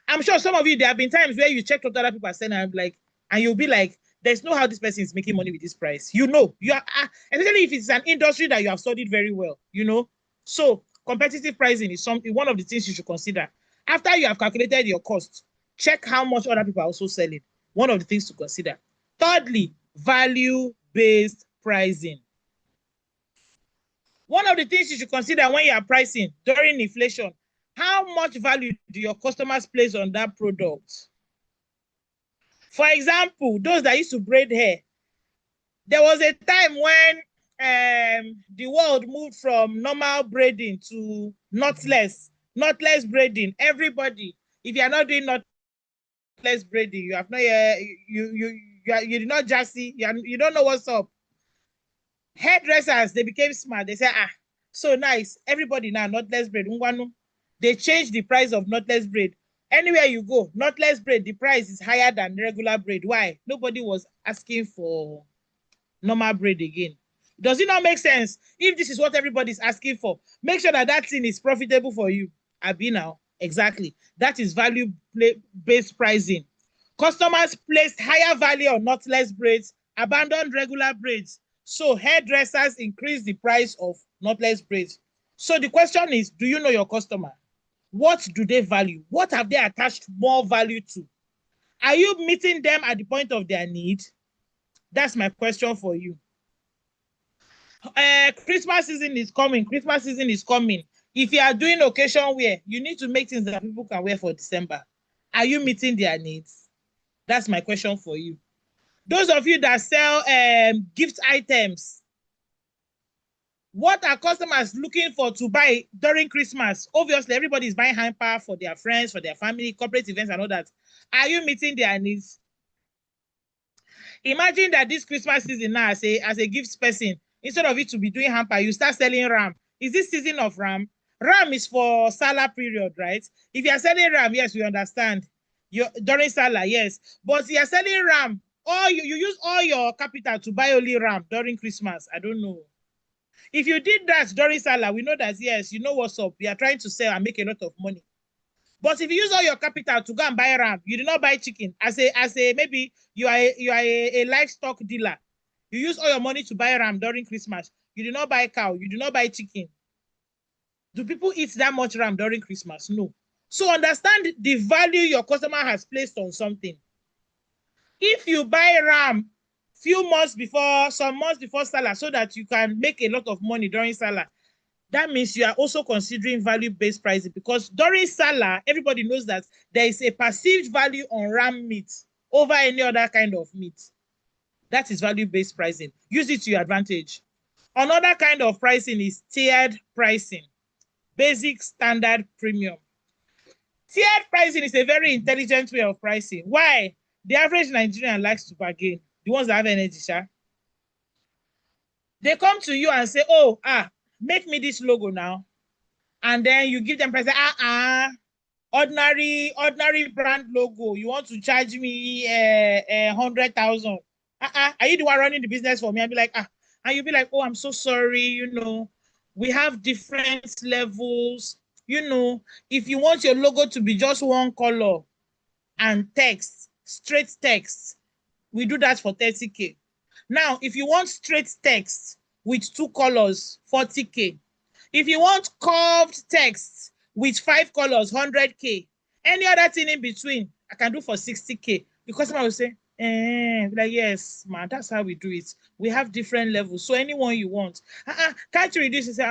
I'm sure some of you, there have been times where you check what other people are selling and you'll be like, there's no how this person is making money with this price. You know, you are, especially if it's an industry that you have studied very well, you know. So competitive pricing is one of the things you should consider. After you have calculated your cost, check how much other people are also selling. One of the things to consider. Thirdly, value-based pricing. One of the things you should consider when you are pricing during inflation, how much value do your customers place on that product? For example, those that used to braid hair, there was a time when the world moved from normal braiding to knotless braiding. Everybody, if you are not doing knotless braiding, you have not you did not just see, you don't know what's up. Hairdressers, they became smart. They said, so nice. Everybody now, knotless braid. They changed the price of knotless braid. Anywhere you go, knotless braid, the price is higher than regular braid. Why? Nobody was asking for normal braid again. Does it not make sense? If this is what everybody is asking for, make sure that that thing is profitable for you. Abi now, exactly. That is value-based pricing. Customers placed higher value on knotless braids, abandoned regular braids. So hairdressers increase the price of knotless braids. So the question is, do you know your customer? What do they value? What have they attached more value to? Are you meeting them at the point of their need? That's my question for you. Christmas season is coming. Christmas season is coming. If you are doing occasion wear, you need to make things that people can wear for December. Are you meeting their needs? That's my question for you. Those of you that sell gift items, what are customers looking for to buy during Christmas? Obviously, everybody is buying hamper for their friends, for their family, corporate events and all that. Are you meeting their needs? Imagine that this Christmas season now, as a gift person, instead of it to be doing hamper, you start selling ram. Is this season of ram? Ram is for Salah period, right? If you are selling ram, yes, we understand. During Salah, yes. But you are selling ram, or you use all your capital to buy only ram during Christmas. I don't know. If you did that during Salah, we know that, yes, you know what's up. You are trying to sell and make a lot of money. But if you use all your capital to go and buy ram, you did not buy chicken. As a maybe you are a livestock dealer. You use all your money to buy ram during Christmas. You did not buy cow. You did not buy chicken. Do people eat that much ram during Christmas? No. So understand the value your customer has placed on something. If you buy ram some months before Salah, so that you can make a lot of money during Salah, that means you are also considering value-based pricing, because during Salah, everybody knows that there is a perceived value on ram meat. over any other kind of meat. That is value-based pricing. Use it to your advantage. Another kind of pricing is tiered pricing, basic, standard, premium. Tiered pricing is a very intelligent way of pricing. Why? The average Nigerian likes to bargain. The ones that have energy, sha. They come to you and say, oh, make me this logo now. And then you give them price, ordinary brand logo. You want to charge me 100,000. Are you the one running the business for me? I'll be like, and you'll be like, oh, I'm so sorry, we have different levels. If you want your logo to be just one color and text, straight text, we do that for 30K. Now, if you want straight text with 2 colors, 40K. If you want curved text with 5 colors, 100K. Any other thing in between, I can do for 60K. The customer will say, like, yes, man, that's how we do it. We have different levels. So anyone you want. Can't you reduce it? Say,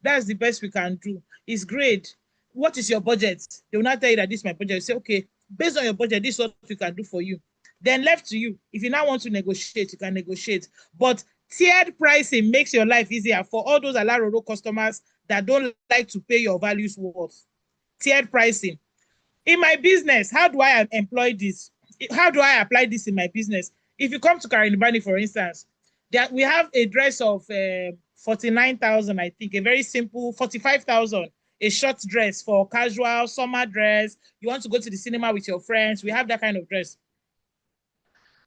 that's the best we can do. It's great. What is your budget? They will not tell you that this is my budget. You say, okay, based on your budget, this is what we can do for you. Then left to you. If you now want to negotiate, you can negotiate. But tiered pricing makes your life easier for all those Alaroro customers that don't like to pay your values worth. Tiered pricing. In my business, how do I employ this? How do I apply this in my business? If you come to Karinibani, for instance, we have a dress of 49,000, I think, a very simple 45,000, a short dress for casual summer dress. You want to go to the cinema with your friends. We have that kind of dress.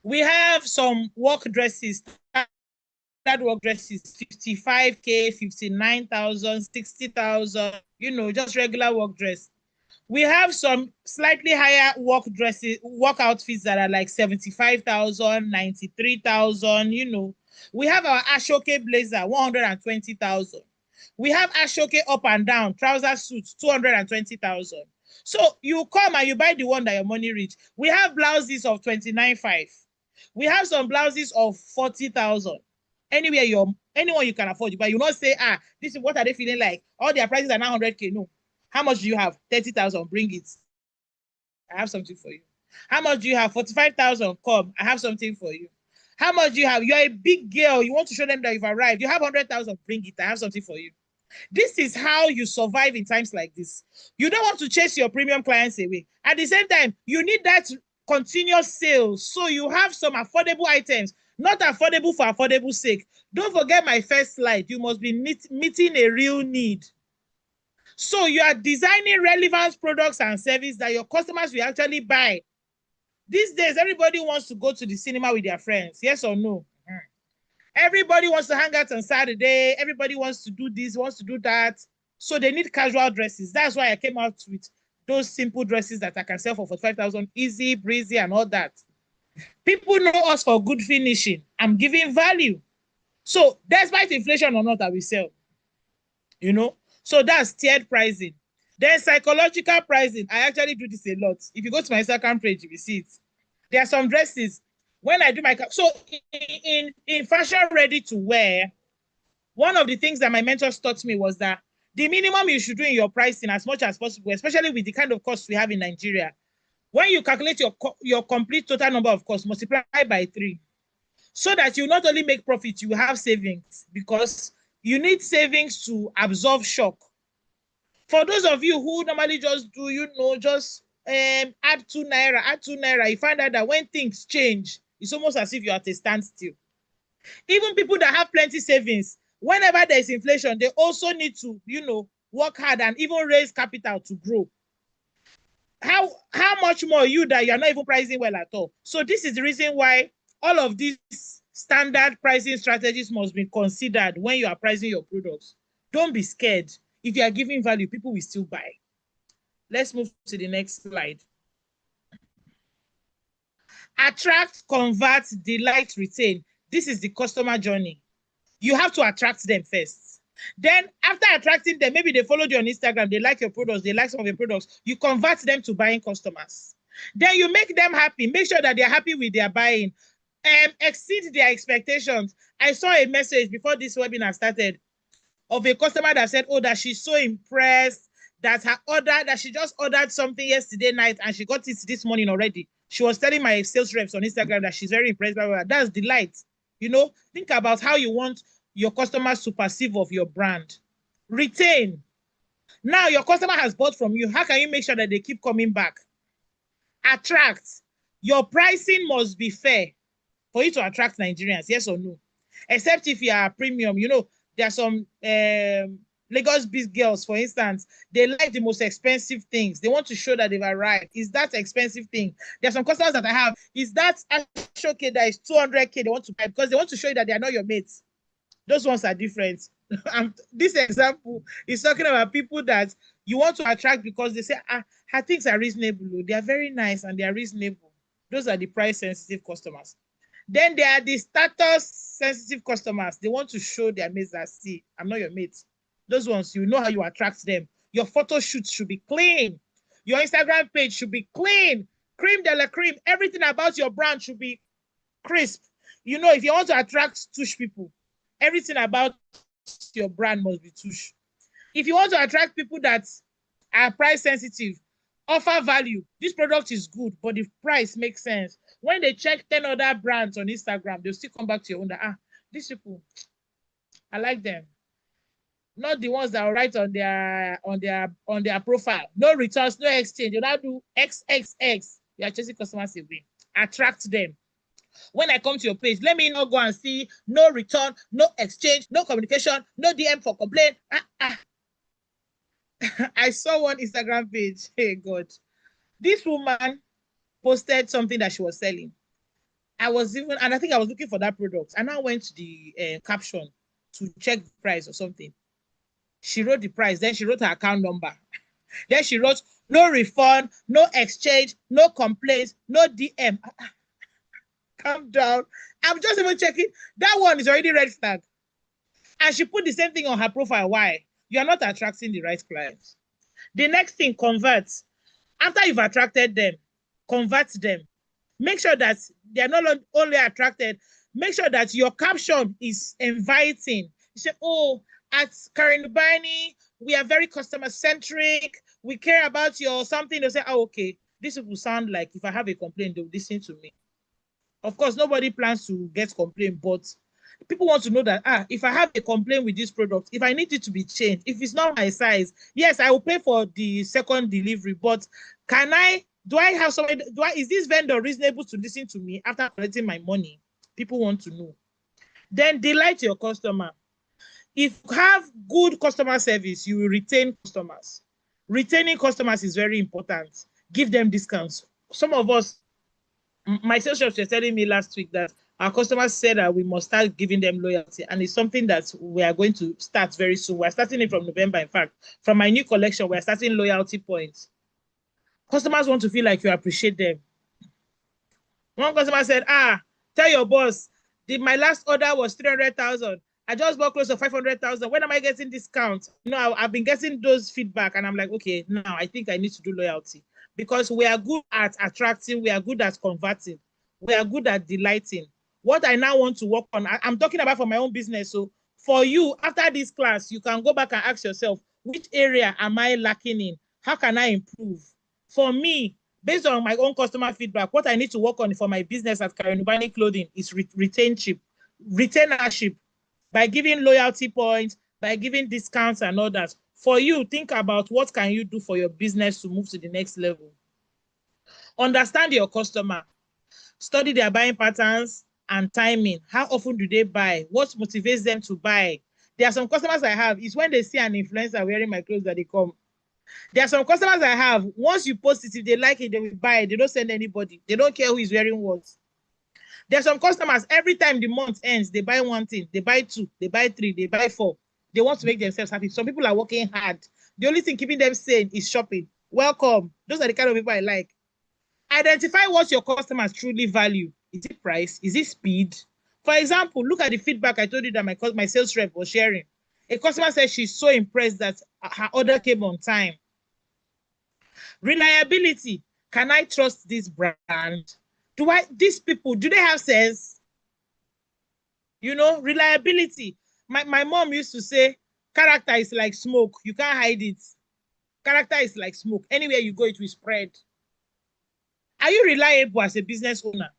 We have some work dresses. That work dresses 55K, 59,000, 60,000. Just regular work dress. We have some slightly higher work dresses, work outfits that are like 75,000, 93,000. We have our Ashoke blazer, 120,000. We have Ashoke up and down trouser suits, 220,000. So you come and you buy the one that your money reach. We have blouses of 29,500. We have some blouses of 40,000. Anyone you can afford, but you not say, this is what are they feeling like? All their prices are now 100K. No. How much do you have? 30,000. Bring it. I have something for you. How much do you have? 45,000. Come. I have something for you. How much do you have? You're a big girl. You want to show them that you've arrived. You have 100,000. Bring it. I have something for you. This is how you survive in times like this. You don't want to chase your premium clients away. At the same time, you need that continuous sales. So you have some affordable items, not affordable for affordable sake. Don't forget my first slide. You must be meeting a real need. So you are designing relevant products and services that your customers will actually buy. These days, everybody wants to go to the cinema with their friends. Yes or no? Everybody wants to hang out on Saturday. Everybody wants to do this, wants to do that. So they need casual dresses. That's why I came out with those simple dresses that I can sell for 45,000, easy, breezy, and all that. People know us for good finishing. I'm giving value. So despite inflation or not, I will sell. So that's tiered pricing. Then psychological pricing. I actually do this a lot. If you go to my Instagram page, you will see it. There are some dresses. When I do in fashion ready to wear, one of the things that my mentors taught me was that the minimum you should do in your pricing as much as possible, especially with the kind of costs we have in Nigeria, when you calculate your complete total number of costs, multiply by 3, so that you not only make profit, you have savings, because you need savings to absorb shock. For those of you who normally just do, just add 2 naira, you find out that when things change, it's almost as if you're at a standstill. Even people that have plenty savings, whenever there's inflation, they also need to, work hard and even raise capital to grow. How much more you that you're not even pricing well at all? So this is the reason why all of these standard pricing strategies must be considered when you are pricing your products. Don't be scared. If you are giving value, people will still buy. Let's move to the next slide. Attract, convert, delight, retain. This is the customer journey. You have to attract them first. Then after attracting them, maybe they followed you on Instagram, they like your products, they like some of your products, you convert them to buying customers. Then you make them happy, make sure that they're happy with their buying, exceed their expectations. I saw a message before this webinar started of a customer that said, that she's so impressed that she just ordered something yesterday night and she got it this morning already. She was telling my sales reps on Instagram that she's very impressed by her. That's delight. Think about how you want your customers to perceive of your brand. Retain. Now your customer has bought from you. How can you make sure that they keep coming back? Attract. Your pricing must be fair for you to attract Nigerians, yes or no? Except if you are premium. There are some Lagos big girls, for instance, they like the most expensive things. They want to show that they've arrived. Is that expensive thing? There are some customers that I have. Is that Ashoke that is 200K they want to buy because they want to show you that they are not your mates? Those ones are different. This example is talking about people that you want to attract because they say, her things are reasonable. They are very nice and they are reasonable. Those are the price sensitive customers. Then there are the status sensitive customers. They want to show their mates that, see, I'm not your mate. Those ones, you know how you attract them. Your photo shoot should be clean. Your Instagram page should be clean. Cream de la cream. Everything about your brand should be crisp. If you want to attract touche people, everything about your brand must be touche. If you want to attract people that are price sensitive, offer value. This product is good, but the price makes sense. When they check 10 other brands on Instagram, they'll still come back to your own. These people, I like them. Not the ones that are right on their profile. No returns, no exchange. You not do XXX. You are chasing customers away. Attract them. When I come to your page, let me not go and see no return, no exchange, no communication, no DM for complaint. I saw one Instagram page. Hey God, this woman posted something that she was selling. I think I was looking for that product. And I went to the caption to check the price or something. She wrote the price, then she wrote her account number. Then she wrote no refund, no exchange, no complaints, no DM. Calm down. I'm just even checking. That one is already red flag. And she put the same thing on her profile. Why? You're not attracting the right clients. The next thing, convert. After you've attracted them, convert them. Make sure that they're not only attracted, make sure that your caption is inviting. You say, at Karen Ubani, we are very customer centric. We care about your something. They say, okay, this will sound like if I have a complaint, they'll listen to me. Of course, nobody plans to get complaint, but people want to know that, if I have a complaint with this product, if I need it to be changed, if it's not my size, yes, I will pay for the second delivery, but is this vendor reasonable to listen to me after collecting my money? People want to know. Then delight your customer. If you have good customer service, you will retain customers. Retaining customers is very important. Give them discounts. Some of us, my sales reps were telling me last week that our customers said that we must start giving them loyalty, and it's something that we are going to start very soon. We're starting it from November. In fact, from my new collection, we're starting loyalty points. Customers want to feel like you appreciate them. One customer said, tell your boss, my last order was 300,000. I just bought close to 500,000. When am I getting discount? I've been getting those feedback, and I'm like, okay, now I think I need to do loyalty, because we are good at attracting, we are good at converting, we are good at delighting. What I now want to work on, I'm talking about for my own business. So for you, after this class, you can go back and ask yourself, which area am I lacking in? How can I improve? For me, based on my own customer feedback, what I need to work on for my business at Karen Ubani Clothing is retainership by giving loyalty points, by giving discounts and all that. For you, think about what can you do for your business to move to the next level. Understand your customer. Study their buying patterns and timing. How often do they buy? What motivates them to buy? There are some customers I have, it's when they see an influencer wearing my clothes that they come. There are some customers I have, once you post it, if they like it, they will buy it. They don't send anybody. They don't care who is wearing what. There are some customers, every time the month ends, they buy one thing, they buy two, they buy three, they buy four. They want to make themselves happy. Some people are working hard. The only thing keeping them sane is shopping. Welcome. Those are the kind of people I like. Identify what your customers truly value. Is it price? Is it speed? For example, look at the feedback I told you that my sales rep was sharing. A customer said she's so impressed that her order came on time. Reliability. Can I trust this brand? These people, do they have sense? Reliability. My mom used to say, character is like smoke. You can't hide it. Character is like smoke. Anywhere you go, it will spread. Are you reliable as a business owner?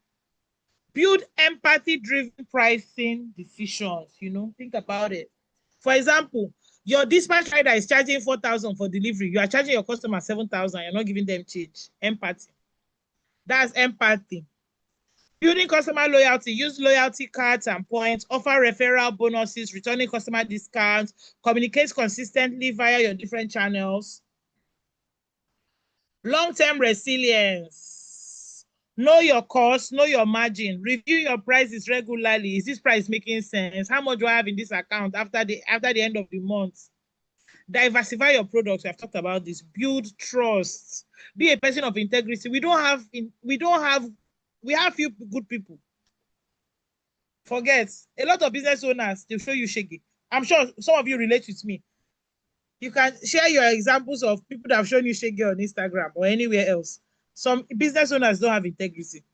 Build empathy-driven pricing decisions. Think about it. For example, your dispatch rider is charging 4,000 for delivery. You are charging your customer 7,000. You're not giving them change. Empathy. That's empathy. Building customer loyalty. Use loyalty cards and points. Offer referral bonuses, returning customer discounts. Communicate consistently via your different channels. Long-term resilience. Know your cost, know your margin. Review your prices regularly. Is this price making sense? How much do I have in this account after the end of the month? Diversify your products. We have talked about this. Build trust. Be a person of integrity. We have few good people. Forget. A lot of business owners, they'll show you shaky. I'm sure some of you relate with me. You can share your examples of people that have shown you shaggy on Instagram or anywhere else. Some business owners don't have integrity.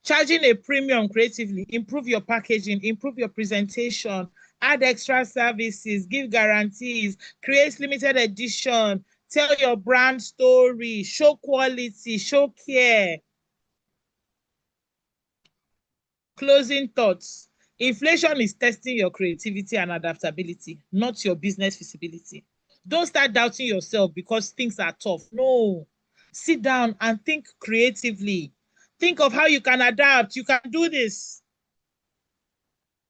Charging a premium creatively, improve your packaging, improve your presentation, add extra services, give guarantees, create limited edition, tell your brand story, show quality, show care. Closing thoughts. Inflation is testing your creativity and adaptability, not your business feasibility. Don't start doubting yourself because things are tough. No. Sit down and think creatively. Think of how you can adapt. You can do this.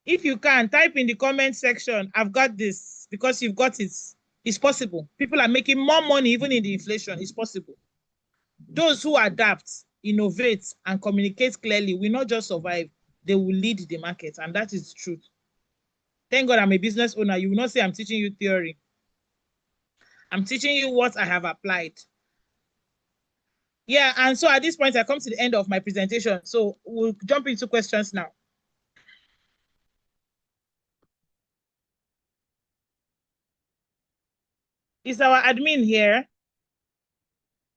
If you can, type in the comment section, I've got this, because you've got it. It's possible. People are making more money even in the inflation. It's possible. Those who adapt, innovate, and communicate clearly will not just survive, they will lead the market. And that is the truth. Thank God I'm a business owner. You will not say I'm teaching you theory. I'm teaching you what I have applied. Yeah, and so at this point, I come to the end of my presentation. So we'll jump into questions now. Is our admin here?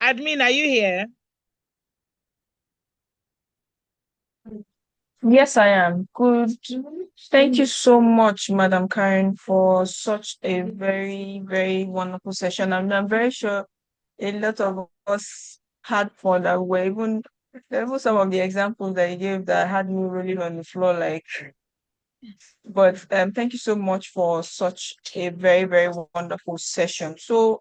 Admin, are you here? Yes, I am. Good. Thank you so much, Madam Karen, for such a very, very wonderful session. And I'm very sure a lot of us had fun that were even some of the examples that you gave that had me rolling on the floor like. But thank you so much for such a very, very wonderful session. So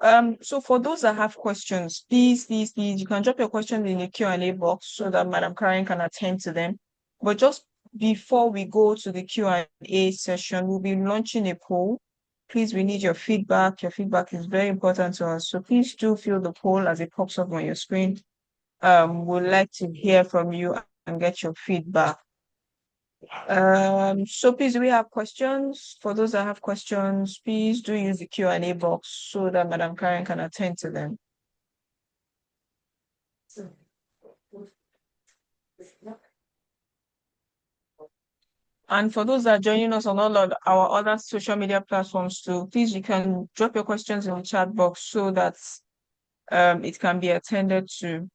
for those that have questions, please, you can drop your questions in the Q&A box so that Madam Karen can attend to them. But just before we go to the Q&A session, we'll be launching a poll. Please, we need your feedback. Your feedback is very important to us. So please do fill the poll as it pops up on your screen. We'd like to hear from you and get your feedback. So please, do we have questions? For those that have questions, please do use the Q&A box so that Madam Karen can attend to them. And for those that are joining us on all of our other social media platforms too, please, you can drop your questions in the chat box so that it can be attended to.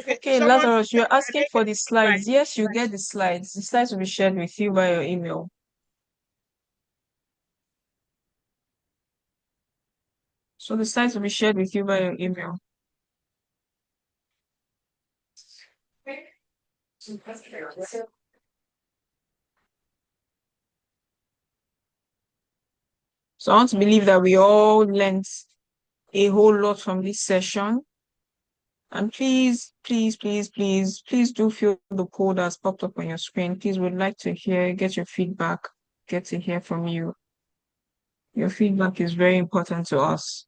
Okay, Someone Lazarus, you're said, I asking didn't for get the the slide. slides. Yes, you get the slides. The slides will be shared with you by your email. So the slides will be shared with you by your email. So I want to believe that we all learned a whole lot from this session. And please do fill the poll that's popped up on your screen. Please, would like to get your feedback, get to hear from you. Your feedback is very important to us.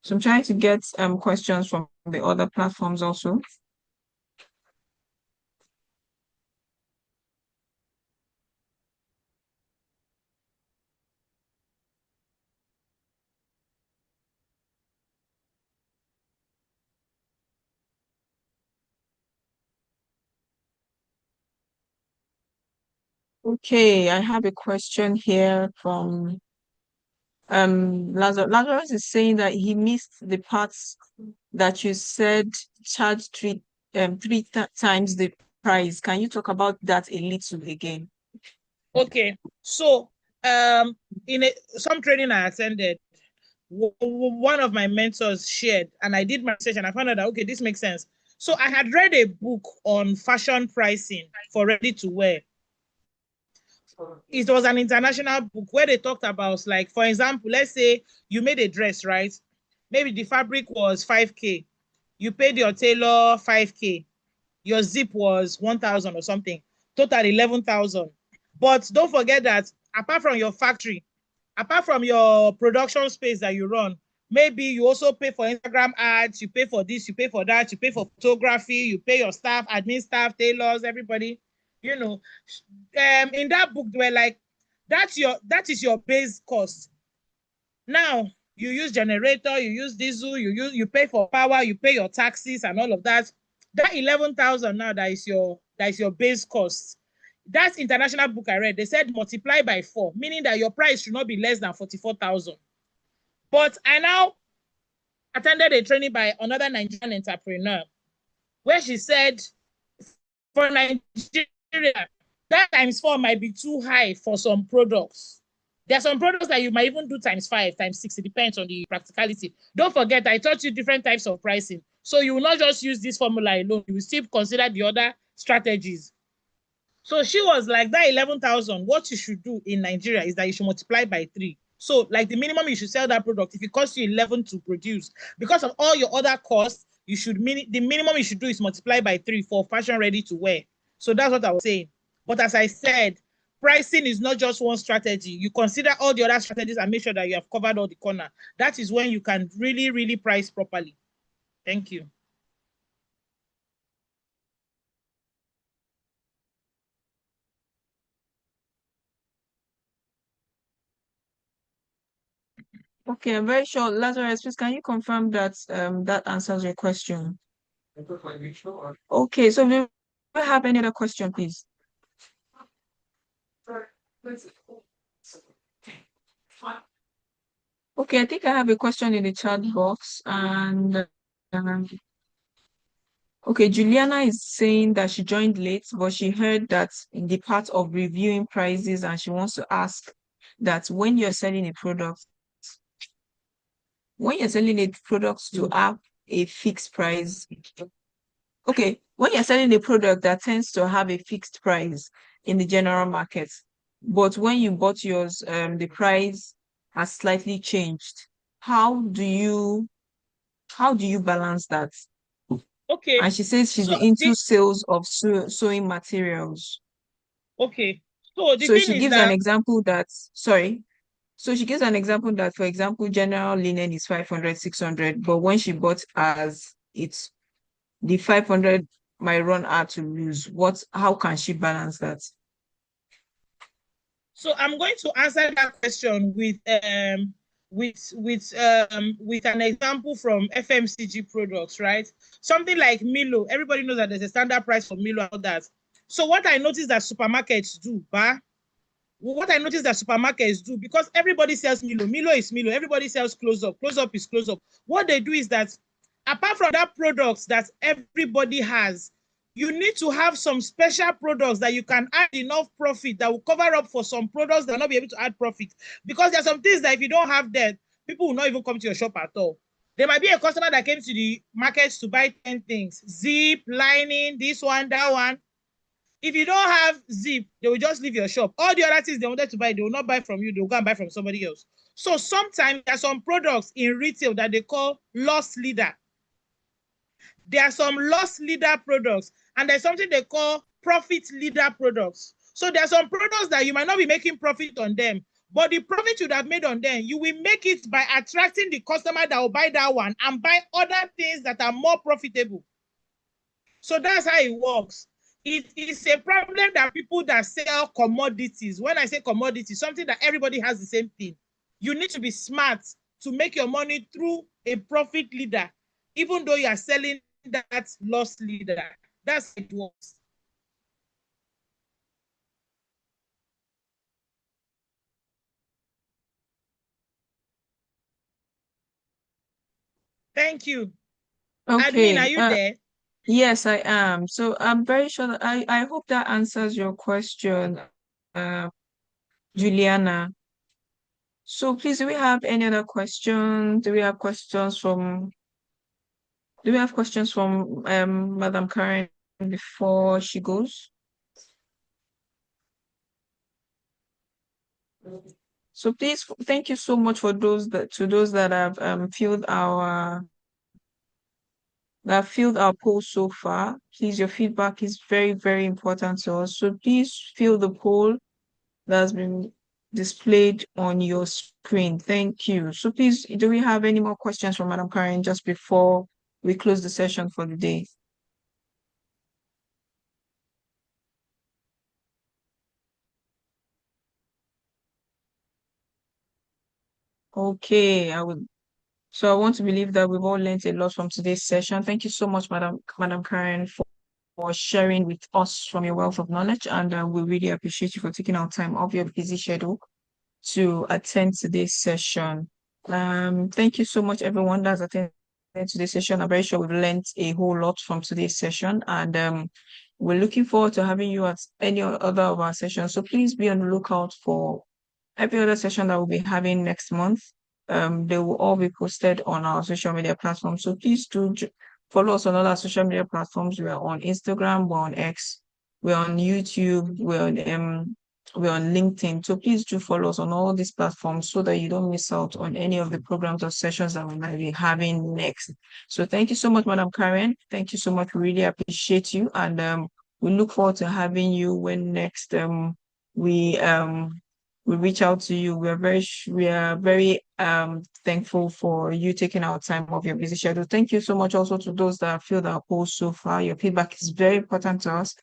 So I'm trying to get questions from the other platforms also. Okay, I have a question here from Lazarus is saying that he missed the parts that you said charge times the price. Can you talk about that a little again? Okay, so in some training I attended, one of my mentors shared, and I did my research and I found out that okay, this makes sense. So I had read a book on fashion pricing for ready to wear. It was an international book where they talked about, like, for example, let's say you made a dress, right? Maybe the fabric was 5K. You paid your tailor 5K. Your zip was 1,000 or something. Total 11,000. But don't forget that apart from your factory, apart from your production space that you run, maybe you also pay for Instagram ads, you pay for this, you pay for that, you pay for photography, you pay your staff, admin staff, tailors, everybody. You know, in that book, they were like, that is your base cost. Now you use generator, you use diesel, you pay for power, you pay your taxes and all of that. That 11,000 now, that is your base cost. That's international book I read. They said multiply by 4, meaning that your price should not be less than 44,000. But I now attended a training by another Nigerian entrepreneur where she said for Nigeria, that times 4 might be too high for some products. There are some products that you might even do times 5, times 6. It depends on the practicality. Don't forget, I taught you different types of pricing. So you will not just use this formula alone. You will still consider the other strategies. So she was like, that 11,000, what you should do in Nigeria is that you should multiply by 3. So, like, the minimum you should sell that product, if it costs you 11 to produce, because of all your other costs, the minimum you should do is multiply by 3 for fashion ready to wear. So that's what I was saying. But as I said, pricing is not just one strategy. You consider all the other strategies and make sure that you have covered all the corner. That is when you can really, really price properly. Thank you. Okay, I'm very sure. Lazarus, please can you confirm that that answers your question? Okay, so do you have any other question, please? Okay, I think I have a question in the chat box, and um, okay, Juliana is saying that she joined late, but she heard that in the part of reviewing prices, and she wants to ask that when you're selling a product to have a fixed price, okay, when you're selling a product that tends to have a fixed price in the general market, but when you bought yours, the price has slightly changed. How do you how do you balance that? Okay. And she says she's So into sales of sewing materials. okay. So the So thing she is gives an that example that, sorry. So she gives an example that, for example, general linen is 500, 600, but when she bought as it's the 500 might run out to lose. How can she balance that? so I'm going to answer that question with an example from FMCG products, right? Something like Milo. Everybody knows that there's a standard price for Milo and all that. So what I noticed that supermarkets do, because everybody sells Milo. Milo is Milo. Everybody sells close up. Close up is close up. What they do is that apart from that products that everybody has, you need to have some special products that you can add enough profit that will cover up for some products that will not be able to add profit. Because there are some things that if you don't have that, people will not even come to your shop at all. There might be a customer that came to the market to buy 10 things, zip, lining, this one, that one. If you don't have zip, they will just leave your shop. All the other things they wanted to buy, they will not buy from you. They will go and buy from somebody else. So sometimes there are some products in retail that they call loss leader. There are some loss leader products, and there's something they call profit leader products. So there are some products that you might not be making profit on them, but the profit you would have made on them, you will make it by attracting the customer that will buy that one and buy other things that are more profitable. So that's how it works. It is a problem that people that sell commodities, when I say commodities, something that everybody has the same thing. You need to be smart to make your money through a profit leader, even though you are selling that loss leader. That's how it works. Thank you. Admin, are Okay. you there? Yes, I am. So I'm very sure that I hope that answers your question, Juliana. So please, do we have any other questions? Do we have questions from Madam Karen before she goes? So please, thank you so much for those that have filled our poll so far. Please, your feedback is very, very important to us. So please fill the poll that has been displayed on your screen. Thank you. So please, do we have any more questions from Madam Karen just before we close the session for the day? Okay, I want to believe that we've all learned a lot from today's session. Thank you so much, Madam Karen, for sharing with us from your wealth of knowledge. And we really appreciate you for taking our time off your busy schedule to attend today's session. Thank you so much, everyone that's attended today's session. I'm very sure we've learned a whole lot from today's session, and we're looking forward to having you at any other of our sessions. So please be on the lookout for every other session that we'll be having next month. They will all be posted on our social media platforms. So please do follow us on all our social media platforms. We are on Instagram, we're on X, we're on YouTube, we're on LinkedIn. So please do follow us on all these platforms so that you don't miss out on any of the programs or sessions that we might be having next. So thank you so much, Madam Karen. Thank you so much. We really appreciate you. And we look forward to having you when next we um we reach out to you. We are very thankful for you taking our time off your busy schedule. Thank you so much also to those that have filled our post so far. Your feedback is very important to us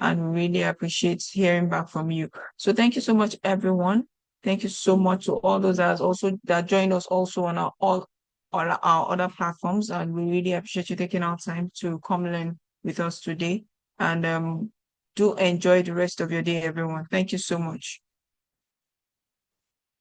and we really appreciate hearing back from you. So thank you so much, everyone. Thank you so much to all those that joined us also on all our other platforms. And we really appreciate you taking our time to come learn with us today. And do enjoy the rest of your day, everyone. Thank you so much.